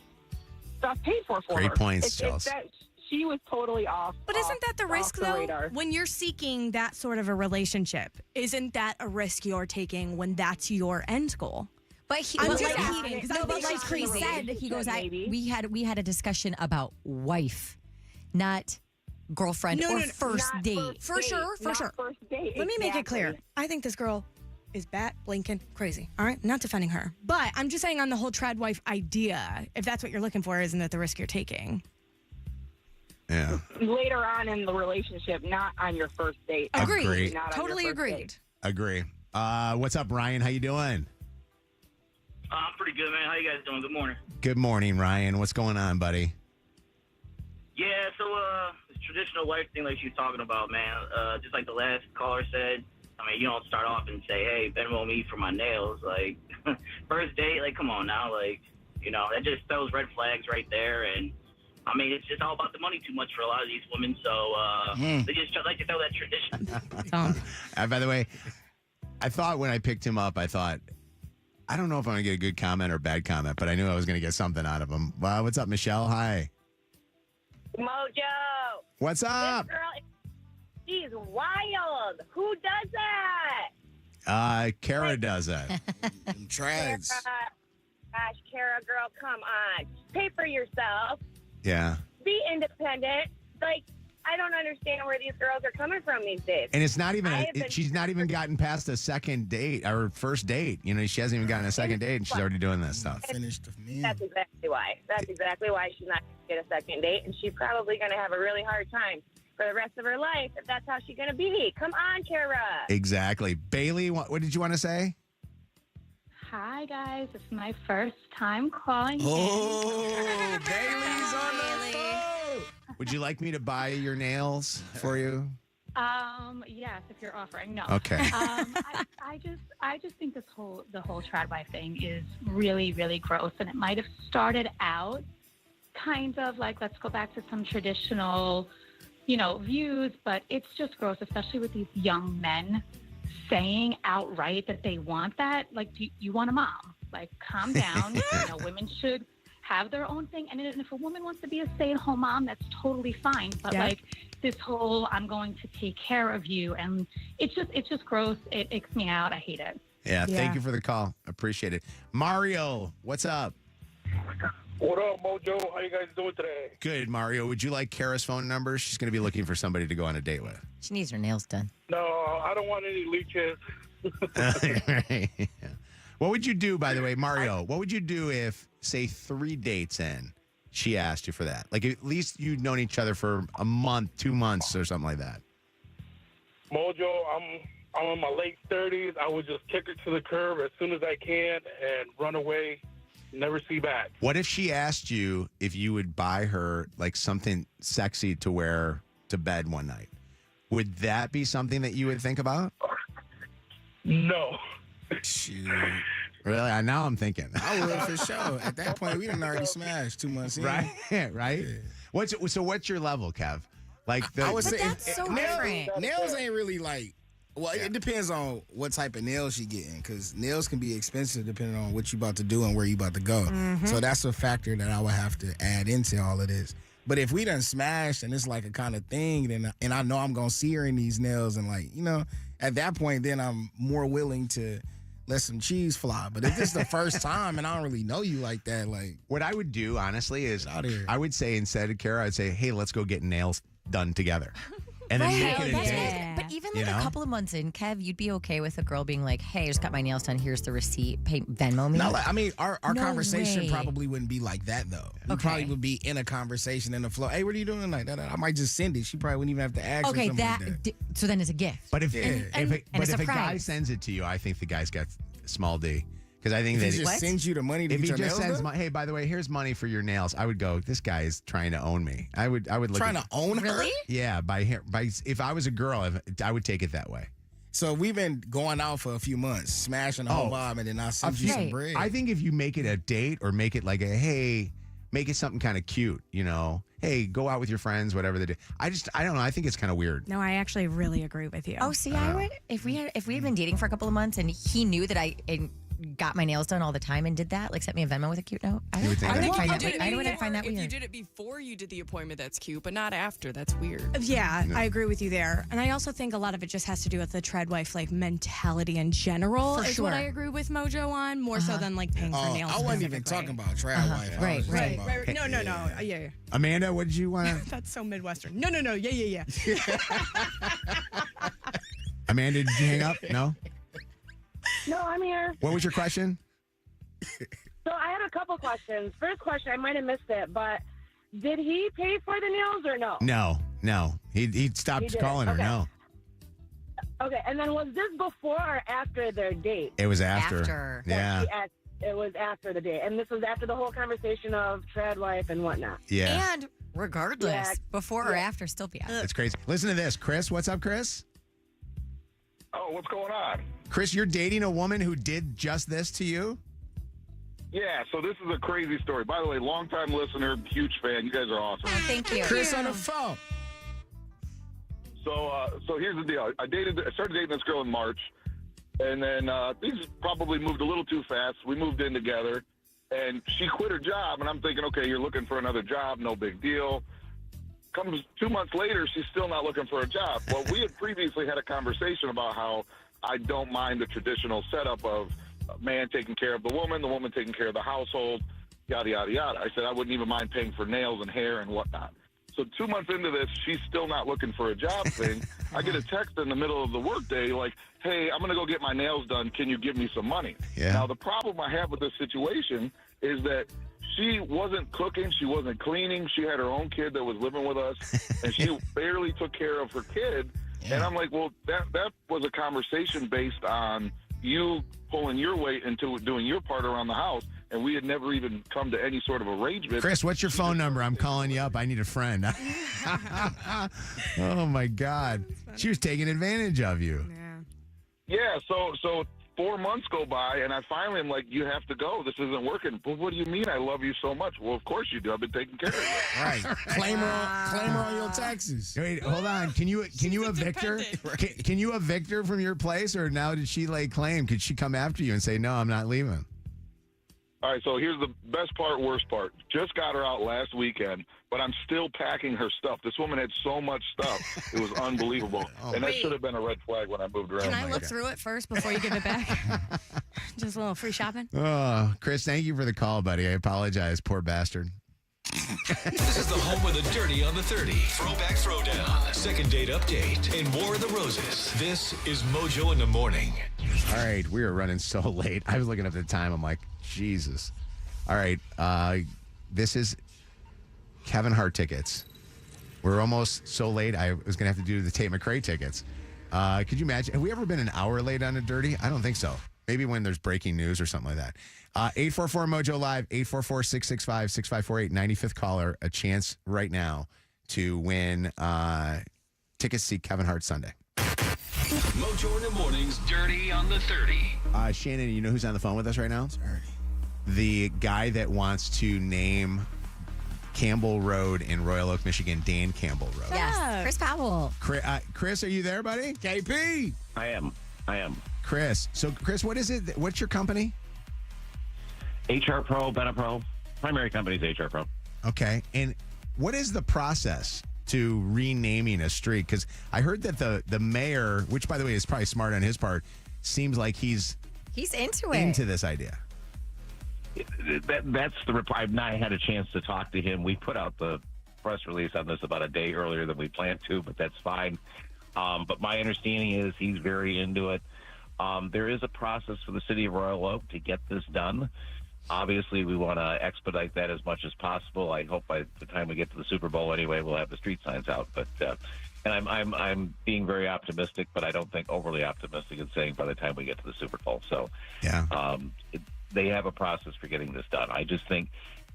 stuff paid for Great her? points, It's Chelsea. that she was totally off. But isn't that the risk, though? Radar. When you're seeking that sort of a relationship, isn't that a risk you're taking when that's your end goal? But he, I'm but just like, asking, 'cause I no, but think like she's he in a said, he goes, maybe. we had a discussion about wife, not girlfriend or first Not date. first For date, sure, for not sure. First date. Let me make it clear. Exactly. I think this girl is bat blinking crazy. All right, not defending her, but I'm just saying on the whole trad wife idea. If that's what you're looking for, isn't that the risk you're taking? Yeah. Later on in the relationship, not on your first date. Agreed. Absolutely not on your Totally first agreed. date. Agree. What's up, Ryan? How you doing? I'm pretty good, man. How you guys doing? Good morning. Good morning, Ryan. What's going on, buddy? Yeah, so this traditional wife thing like she was talking about, man, just like the last caller said, I mean, you don't start off and say, hey, Venmo me for my nails. Like, first date, like, come on now. Like, that just throws red flags right there. And, I mean, it's just all about the money too much for a lot of these women. So they just like to throw that tradition. By the way, I thought when I picked him up, I don't know if I'm going to get a good comment or a bad comment, but I knew I was going to get something out of him. What's up, Michelle? Hi. Mojo. What's up? This girl, she's wild. Who does that? Kara does it. Trads. Gosh, Kara, girl, come on. Pay for yourself. Yeah. Be independent. Like, I don't understand where these girls are coming from these days. And it's not even, I have been- she's not even gotten past a second date or first date. She hasn't even gotten a second date and she's already doing that stuff. Finished of me. That's exactly why. That's exactly why she's not going to get a second date, and she's probably going to have a really hard time for the rest of her life if that's how she's going to be. Come on, Kara. Exactly. Bailey, what did you want to say? Hi, guys. It's my first time calling. Oh, Bailey's on the phone. Would you like me to buy your nails for you? Yes, if you're offering. No. Okay. I just think the whole trad wife thing is really, really gross, and it might have started out kind of like, let's go back to some traditional, views, but it's just gross, especially with these young men saying outright that they want that. Like, you want a mom? Like, calm down. Women should have their own thing. And if a woman wants to be a stay-at-home mom, that's totally fine. But Yeah. like this whole, I'm going to take care of you, and it's just gross. It icks me out. I hate it. Yeah, thank you for the call. Appreciate it. Mario, what's up? What up, Mojo? How you guys doing today? Good, Mario. Would you like Kara's phone number? She's going to be looking for somebody to go on a date with. She needs her nails done. No, I don't want any leeches. Right. Yeah. What would you do, by the way, Mario? What would you do if, say, 3 dates in, she asked you for that? Like, at least you'd known each other for a month, 2 months, or something like that. Mojo, I'm in my late 30s. I would just kick her to the curb as soon as I can and run away, never see back. What if she asked you if you would buy her, like, something sexy to wear to bed one night? Would that be something that you would think about? No. Shoot. Really? Now I'm thinking. I would for sure. At that point, we done already smashed 2 months in. Right? Right? Yeah. What's your level, Kev? Like I would say that's so different. Nails ain't really like. Well, it depends on what type of nails she getting, because nails can be expensive depending on what you about to do and where you about to go. Mm-hmm. So that's a factor that I would have to add into all of this. But if we done smashed and it's like a kind of thing, then and I know I'm gonna see her in these nails, and like, you know, at that point, then I'm more willing to let some cheese fly. But if it's the first time and I don't really know you like that, like, what I would do, honestly, is out here. I would say, instead of Kara, I'd say, hey, let's go get nails done together. And then make it a That's date. nice. But even like You know? a couple of months in, Kev, you'd be okay with a girl being like, hey, I just got my nails done. Here's the receipt. Pay Venmo me. No, I mean, our No conversation way. probably wouldn't be like that, though. We Okay. probably would be in a conversation in the flow. Hey, what are you doing tonight? I might just send it. She probably wouldn't even have to ask. Okay, or something like that. so then it's a gift. But if And but a if a guy surprise. sends it to you, I think the guy's got small D. Because I think If that he just sends you the money to if get he your just nails sends, done? hey, by the way, here's money for your nails, I would go, this guy is trying to own me. I would look Trying at, to own her? Really? Yeah, by if I was a girl, I would take it that way. So we've been going out for a few months, smashing the whole vibe, and then I send you some bread. I think if you make it a date or make it like a, hey, make it something kind of cute, you know, hey, go out with your friends, whatever they do. I don't know. I think it's kind of weird. No, I actually really agree with you. Oh, see, I would if we had been dating for a couple of months and he knew that I got my nails done all the time and did that, like sent me a Venmo with a cute note. I would find that If you weird. did it before you did the appointment, that's cute, but not after. That's weird. Yeah, I agree with you there. And I also think a lot of it just has to do with the tread wife like mentality in general. For is sure. what I agree with Mojo on, more so than like paying for nails. I wasn't even talking about trad wife. I was just talking about- No. Yeah. Amanda, what did you want to? That's so Midwestern. No. Yeah. Amanda, did you hang up? No? No, I'm here. What was your question? So I had a couple questions. First question, I might have missed it, but did he pay for the nails or no? No. He stopped He didn't. calling her. Okay. No. Okay, and then was this before or after their date? It was after. Yeah. It was after the date. And this was after the whole conversation of trad wife and whatnot. Yeah. And regardless, Yeah. before or after, still be out. That's crazy. Listen to this. Chris, what's up, Chris? Oh, what's going on? Chris, you're dating a woman who did just this to you? Yeah, so this is a crazy story. By the way, long-time listener, huge fan. You guys are awesome. Thank you. Chris on the phone. So here's the deal. I started dating this girl in March, and then things probably moved a little too fast. We moved in together, and she quit her job, and I'm thinking, okay, you're looking for another job, no big deal. Comes 2 months later, she's still not looking for a job. Well, we had previously had a conversation about how I don't mind the traditional setup of a man taking care of the woman taking care of the household, yada, yada, yada. I said I wouldn't even mind paying for nails and hair and whatnot. So 2 months into this, she's still not looking for a job thing. I get a text in the middle of the workday like, hey, I'm going to go get my nails done. Can you give me some money? Yeah. Now, the problem I have with this situation is that she wasn't cooking. She wasn't cleaning. She had her own kid that was living with us, and she barely took care of her kid. Yeah. And I'm like, well, that was a conversation based on you pulling your weight into doing your part around the house, and we had never even come to any sort of arrangement. Chris, what's your phone number? I'm calling you up. I need a friend. Oh, my God. She was taking advantage of you. Yeah, so 4 months go by, and I finally am like, you have to go. This isn't working. But what do you mean I love you so much? Well, of course you do. I've been taking care of you. Right. Claim her on your taxes. Wait, hold on. Can you evict her? Can you evict her from your place, or now did she lay claim? Could she come after you and say, no, I'm not leaving? All right, so here's the best part, worst part. Just got her out last weekend, but I'm still packing her stuff. This woman had so much stuff. It was unbelievable. And that Wait. should have been a red flag when I moved around. Can I look through it first before you give it back? Just a little free shopping. Oh, Chris, thank you for the call, buddy. I apologize. Poor bastard. This is the home of the Dirty on the 30, Throwback Throwdown, Second Date Update, and War of the Roses. This is Mojo in the Morning. All right, we are running so late. I was looking at the time. I'm like, Jesus. All right, this is Kevin Hart tickets. We're almost so late. I was going to have to do the Tate McRae tickets. Could you imagine? Have we ever been an hour late on a Dirty? I don't think so. Maybe when there's breaking news or something like that. 844-MOJO Live, 844-665-6548, 95th caller, a chance right now to win tickets to see Kevin Hart Sunday. Mojo in the Morning's Dirty on the 30. Shannon, you know who's on the phone with us right now? Sorry. The guy that wants to name Campbell Road in Royal Oak, Michigan, Dan Campbell Road. Yes, Chris Powell. Chris, are you there, buddy? KP. I am. Chris. So, Chris, what is it? What's your company? HR Pro, Benapro. Primary company is HR Pro. Okay. And what is the process to renaming a street? Because I heard that the mayor, which, by the way, is probably smart on his part, seems like he's into this idea. That's the reply. I've not had a chance to talk to him. We put out the press release on this about a day earlier than we planned to, but that's fine. But my understanding is he's very into it. There is a process for the city of Royal Oak to get this done. Obviously, we want to expedite that as much as possible. I hope by the time we get to the Super Bowl, anyway, we'll have the street signs out. But and I'm being very optimistic, but I don't think overly optimistic in saying by the time we get to the Super Bowl. So yeah, they have a process for getting this done. I just think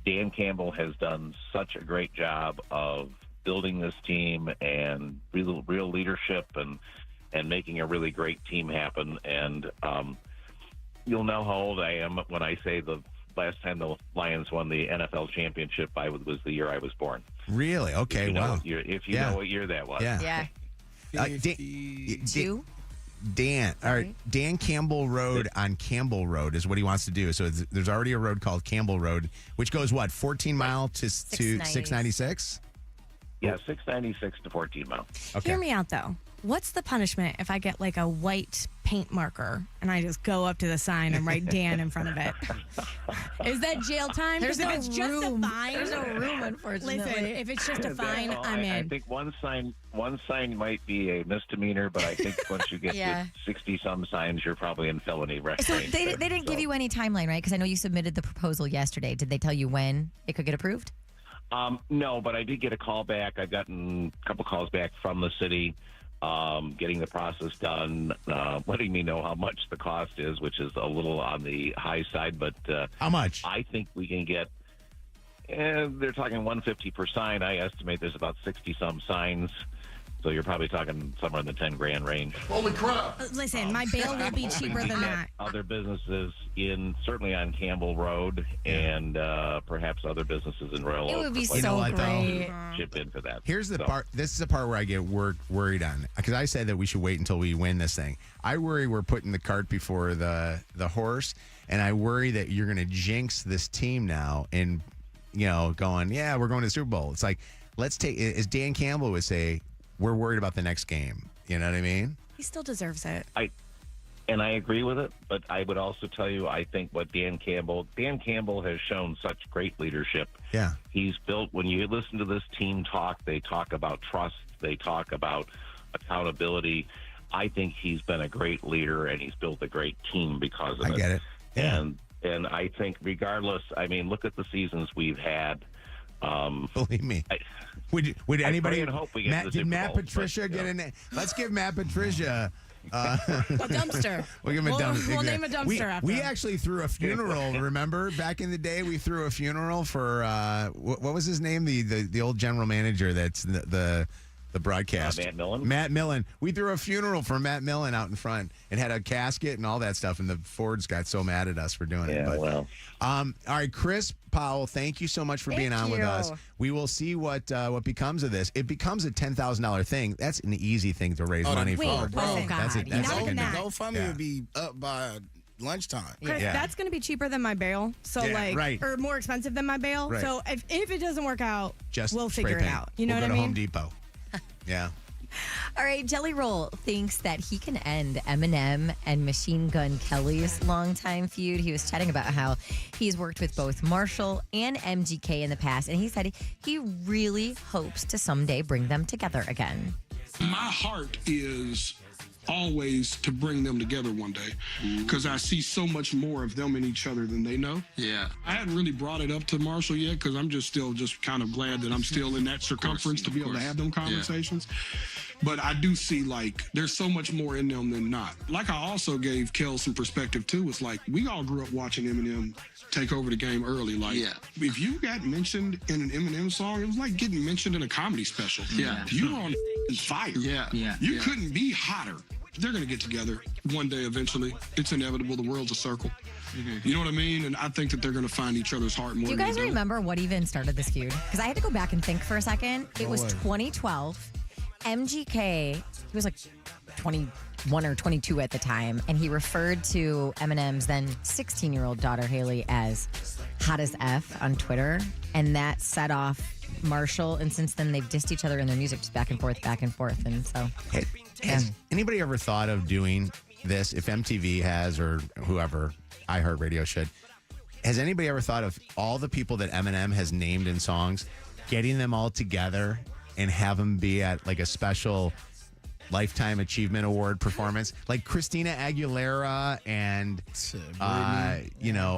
Dan Campbell has done such a great job of building this team and real leadership and making a really great team happen. And you'll know how old I am when I say the last time the Lions won the NFL championship was the year I was born. Really? Okay. If you know wow. what year, if you know what year that was. Yeah. 52. Dan, all right. Dan Campbell Road on Campbell Road is what he wants to do. So there's already a road called Campbell Road, which goes 14 mile to 696? Yeah, 696 to 14 mile. Okay. Hear me out, though. What's the punishment if I get like a white paint marker and I just go up to the sign and write Dan in front of it? Is that jail time? There's Because no if it's just a room. fine. There's no room, unfortunately. Listen, if it's just a fine, I'm in. I think one sign might be a misdemeanor, but I think once you get Yeah. to 60-some signs, you're probably in felony So restraint. they didn't give you any timeline, right? Because I know you submitted the proposal yesterday. Did they tell you when it could get approved? No, but I did get a call back. I've gotten a couple calls back from the city, getting the process done, letting me know how much the cost is, which is a little on the high side. But how much? I think we can get. They're talking $150 per sign. I estimate there's about 60-some signs. So you're probably talking somewhere in the $10,000 range. Holy crap! Listen, my bail will be cheaper than that. Other businesses certainly on Campbell Road and perhaps other businesses in Royal Oak. It would be would so like to great. Chip in for that. Here's the part. This is the part where I get worried on, because I said that we should wait until we win this thing. I worry we're putting the cart before the horse, and I worry that you're going to jinx this team now and going, yeah, we're going to the Super Bowl. It's like, let's take, as Dan Campbell would say, we're worried about the next game. You know what I mean? He still deserves it. I agree with it, but I would also tell you, I think what Dan Campbell has shown such great leadership. Yeah. He's built, when you listen to this team talk, they talk about trust, they talk about accountability. I think he's been a great leader and he's built a great team because of it. I get it. Yeah. And I think regardless, I mean, look at the seasons we've had. Believe me. Would anybody? Hope we get to the did Super Matt Bowl, Patricia but, get in it? Let's give Matt Patricia a dumpster. We'll give him a dumpster. We'll name a dumpster after We him. actually threw a funeral. Remember back in the day, we threw a funeral for what was his name? The old general manager. That's the broadcast. Matt Millen. Matt Millen. We threw a funeral for Matt Millen out in front and had a casket and all that stuff. And the Fords got so mad at us for doing it. But, well. all right, Chris Powell, thank you so much for being on with us. We will see what becomes of this. It becomes a $10,000 thing. That's an easy thing to raise money for. Bro, That's a good GoFundMe would be up by lunchtime. Chris, that's going to be cheaper than my bail. So or more expensive than my bail. Right. So if it doesn't work out, Just we'll spray figure it paint. out. You know we'll what go I to mean? Home Depot. Yeah. All right, Jelly Roll thinks that he can end Eminem and Machine Gun Kelly's longtime feud. He was chatting about how he's worked with both Marshall and MGK in the past, and he said he really hopes to someday bring them together again. My heart is always to bring them together one day because I see so much more of them in each other than they know. Yeah. I hadn't really brought it up to Marshall yet because I'm just kind of glad that I'm still in that circumference to be able to have them conversations. But I do see there's so much more in them than not. Like I also gave Kel some perspective too. It's like we all grew up watching Eminem take over the game early. If you got mentioned in an Eminem song, it was like getting mentioned in a comedy special. Yeah. You were on fire. Yeah. You couldn't be hotter. They're going to get together one day eventually. It's inevitable. The world's a circle. You know what I mean? And I think that they're going to find each other's heart more. Do you than guys they don't. remember what even started this feud? Because I had to go back and think for a second. It was 2012. MGK, he was like 21 or 22 at the time, and he referred to Eminem's then 16-year-old daughter, Haley, as hot as F on Twitter, and that set off Marshall, and since then they've dissed each other in their music just back and forth, and so... Has anybody ever thought of doing this, if MTV has or whoever, iHeartRadio should, has anybody ever thought of all the people that Eminem has named in songs, getting them all together and have them be at like a special Lifetime Achievement Award performance? Like Christina Aguilera and,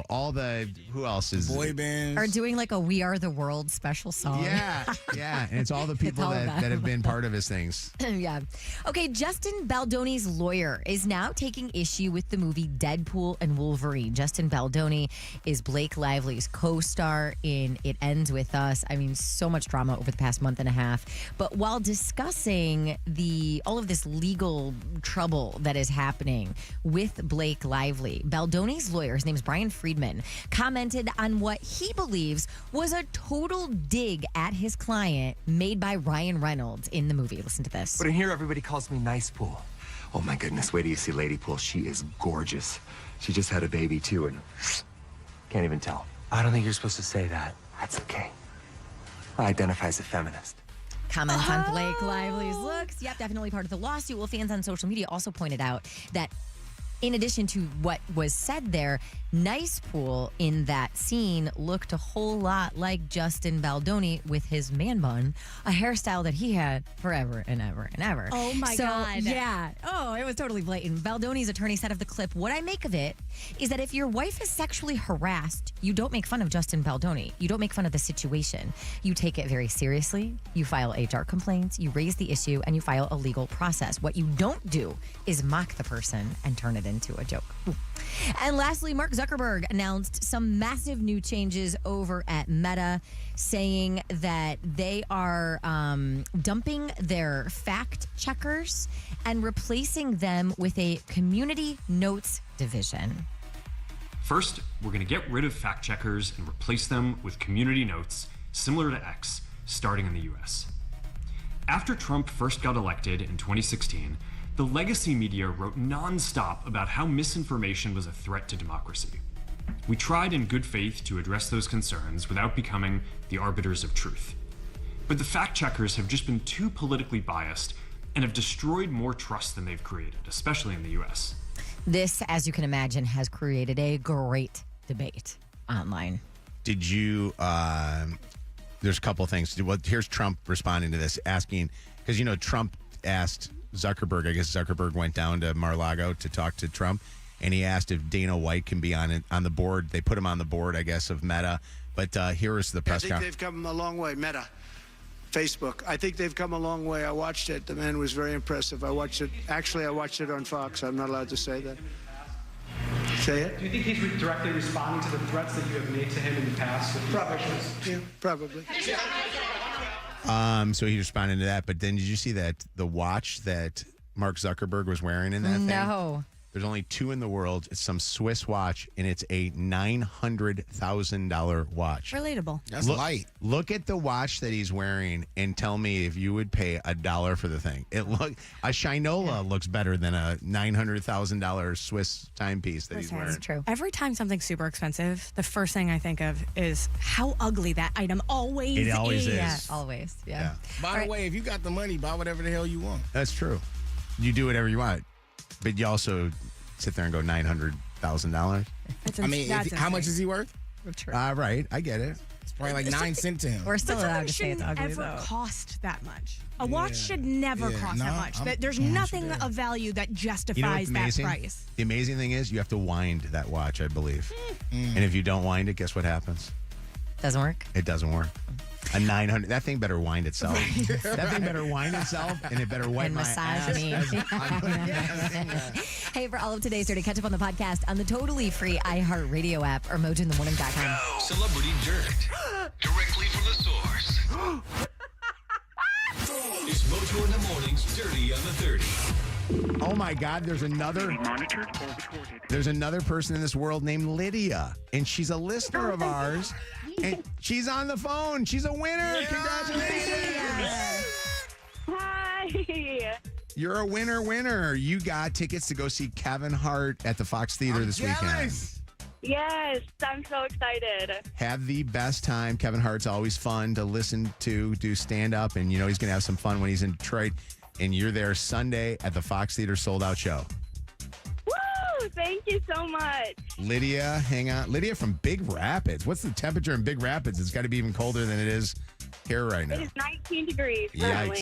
all the, who else is? Boy bands. Or doing like a We Are the World special song. Yeah. And it's all the people all that have been part of his things. Yeah. Okay, Justin Baldoni's lawyer is now taking issue with the movie Deadpool and Wolverine. Justin Baldoni is Blake Lively's co-star in It Ends With Us. I mean, so much drama over the past month and a half. But while discussing all of this legal trouble that is happening with Blake Lively, Baldoni's lawyer, his name is Brian Friedman, commented on what he believes was a total dig at his client made by Ryan Reynolds in the movie. Listen to this. But in here, everybody calls me Nice Pool. Oh my goodness, wait till you see Lady Pool. She is gorgeous. She just had a baby too, and can't even tell. I don't think you're supposed to say that. That's okay. I identify as a feminist. Comments on Blake Lively's looks. Yep, definitely part of the lawsuit. Well, fans on social media also pointed out that in addition to what was said there, Nice Pool in that scene looked a whole lot like Justin Baldoni with his man bun, a hairstyle that he had forever and ever and ever. Oh, my God. Yeah. Oh, it was totally blatant. Baldoni's attorney said of the clip, what I make of it is that if your wife is sexually harassed, you don't make fun of Justin Baldoni. You don't make fun of the situation. You take it very seriously. You file HR complaints. You raise the issue, and you file a legal process. What you don't do is mock the person and turn it into a joke. Ooh. And lastly, Mark Zuckerberg announced some massive new changes over at Meta, saying that they are dumping their fact checkers and replacing them with a community notes division. First, we're going to get rid of fact checkers and replace them with community notes, similar to X, starting in the US. After Trump first got elected in 2016, the legacy media wrote nonstop about how misinformation was a threat to democracy. We tried in good faith to address those concerns without becoming the arbiters of truth. But the fact checkers have just been too politically biased and have destroyed more trust than they've created, especially in the US. This, as you can imagine, has created a great debate online. Did you, there's a couple of things. Here's Trump responding to this, asking, because, Trump asked Zuckerberg, I guess Zuckerberg went down to Mar-a-Lago to talk to Trump, and he asked if Dana White can be on the board. They put him on the board, I guess, of Meta. But here is the press conference. I think they've come a long way. Meta, Facebook. I think they've come a long way. I watched it. The man was very impressive. I watched it. Actually, I watched it on Fox. I'm not allowed to say that. Say it? Do you think he's directly responding to the threats that you have made to him in the past? With Probably. Yeah, probably. So he responded to that. But then did you see that the watch that Mark Zuckerberg was wearing in that thing? No. There's only 2 in the world. It's some Swiss watch, and it's a $900,000 watch. Relatable. That's light. Look at the watch that he's wearing and tell me if you would pay $1 for the thing. A Shinola looks better than a $900,000 Swiss timepiece that he's wearing. That's true. Every time something's super expensive, the first thing I think of is how ugly that item always is. It always is. Yeah, always. Yeah. By the way, if you got the money, buy whatever the hell you want. That's true. You do whatever you want, but you also sit there and go $900,000. I mean, how much is he worth? True. Right, I get it. It's probably like 9 cents to him. We're still But allowed something to say it's shouldn't ugly, ever though. cost that much. A watch should never cost No, that much. I'm There's nothing of value that justifies You know what's that amazing? price. The amazing thing is you have to wind that watch, I believe. And if you don't wind it, guess what happens? Doesn't work. It doesn't work. A 900. That thing better wind itself. That thing better wind itself, and it better wipe And my massage ass. me. Hey, for all of today's Dirty, catch up on the podcast on the totally free iHeartRadio app or mojointhemorning.com. Celebrity Dirt. Directly from the source. It's Mojo in the Morning's Dirty on the 30. Oh my God, there's another person in this world named Lydia, and she's a listener of ours, and she's on the phone. She's a winner. Congratulations. Hi. You're a winner. You got tickets to go see Kevin Hart at the Fox Theater this weekend. Yes, I'm so excited. Have the best time. Kevin Hart's always fun to listen to, do stand up, and he's going to have some fun when he's in Detroit. And you're there Sunday at the Fox Theater sold out show. Woo! Thank you so much. Lydia, hang on. Lydia from Big Rapids. What's the temperature in Big Rapids? It's got to be even colder than it is here right now. It is 19 degrees Yikes. currently.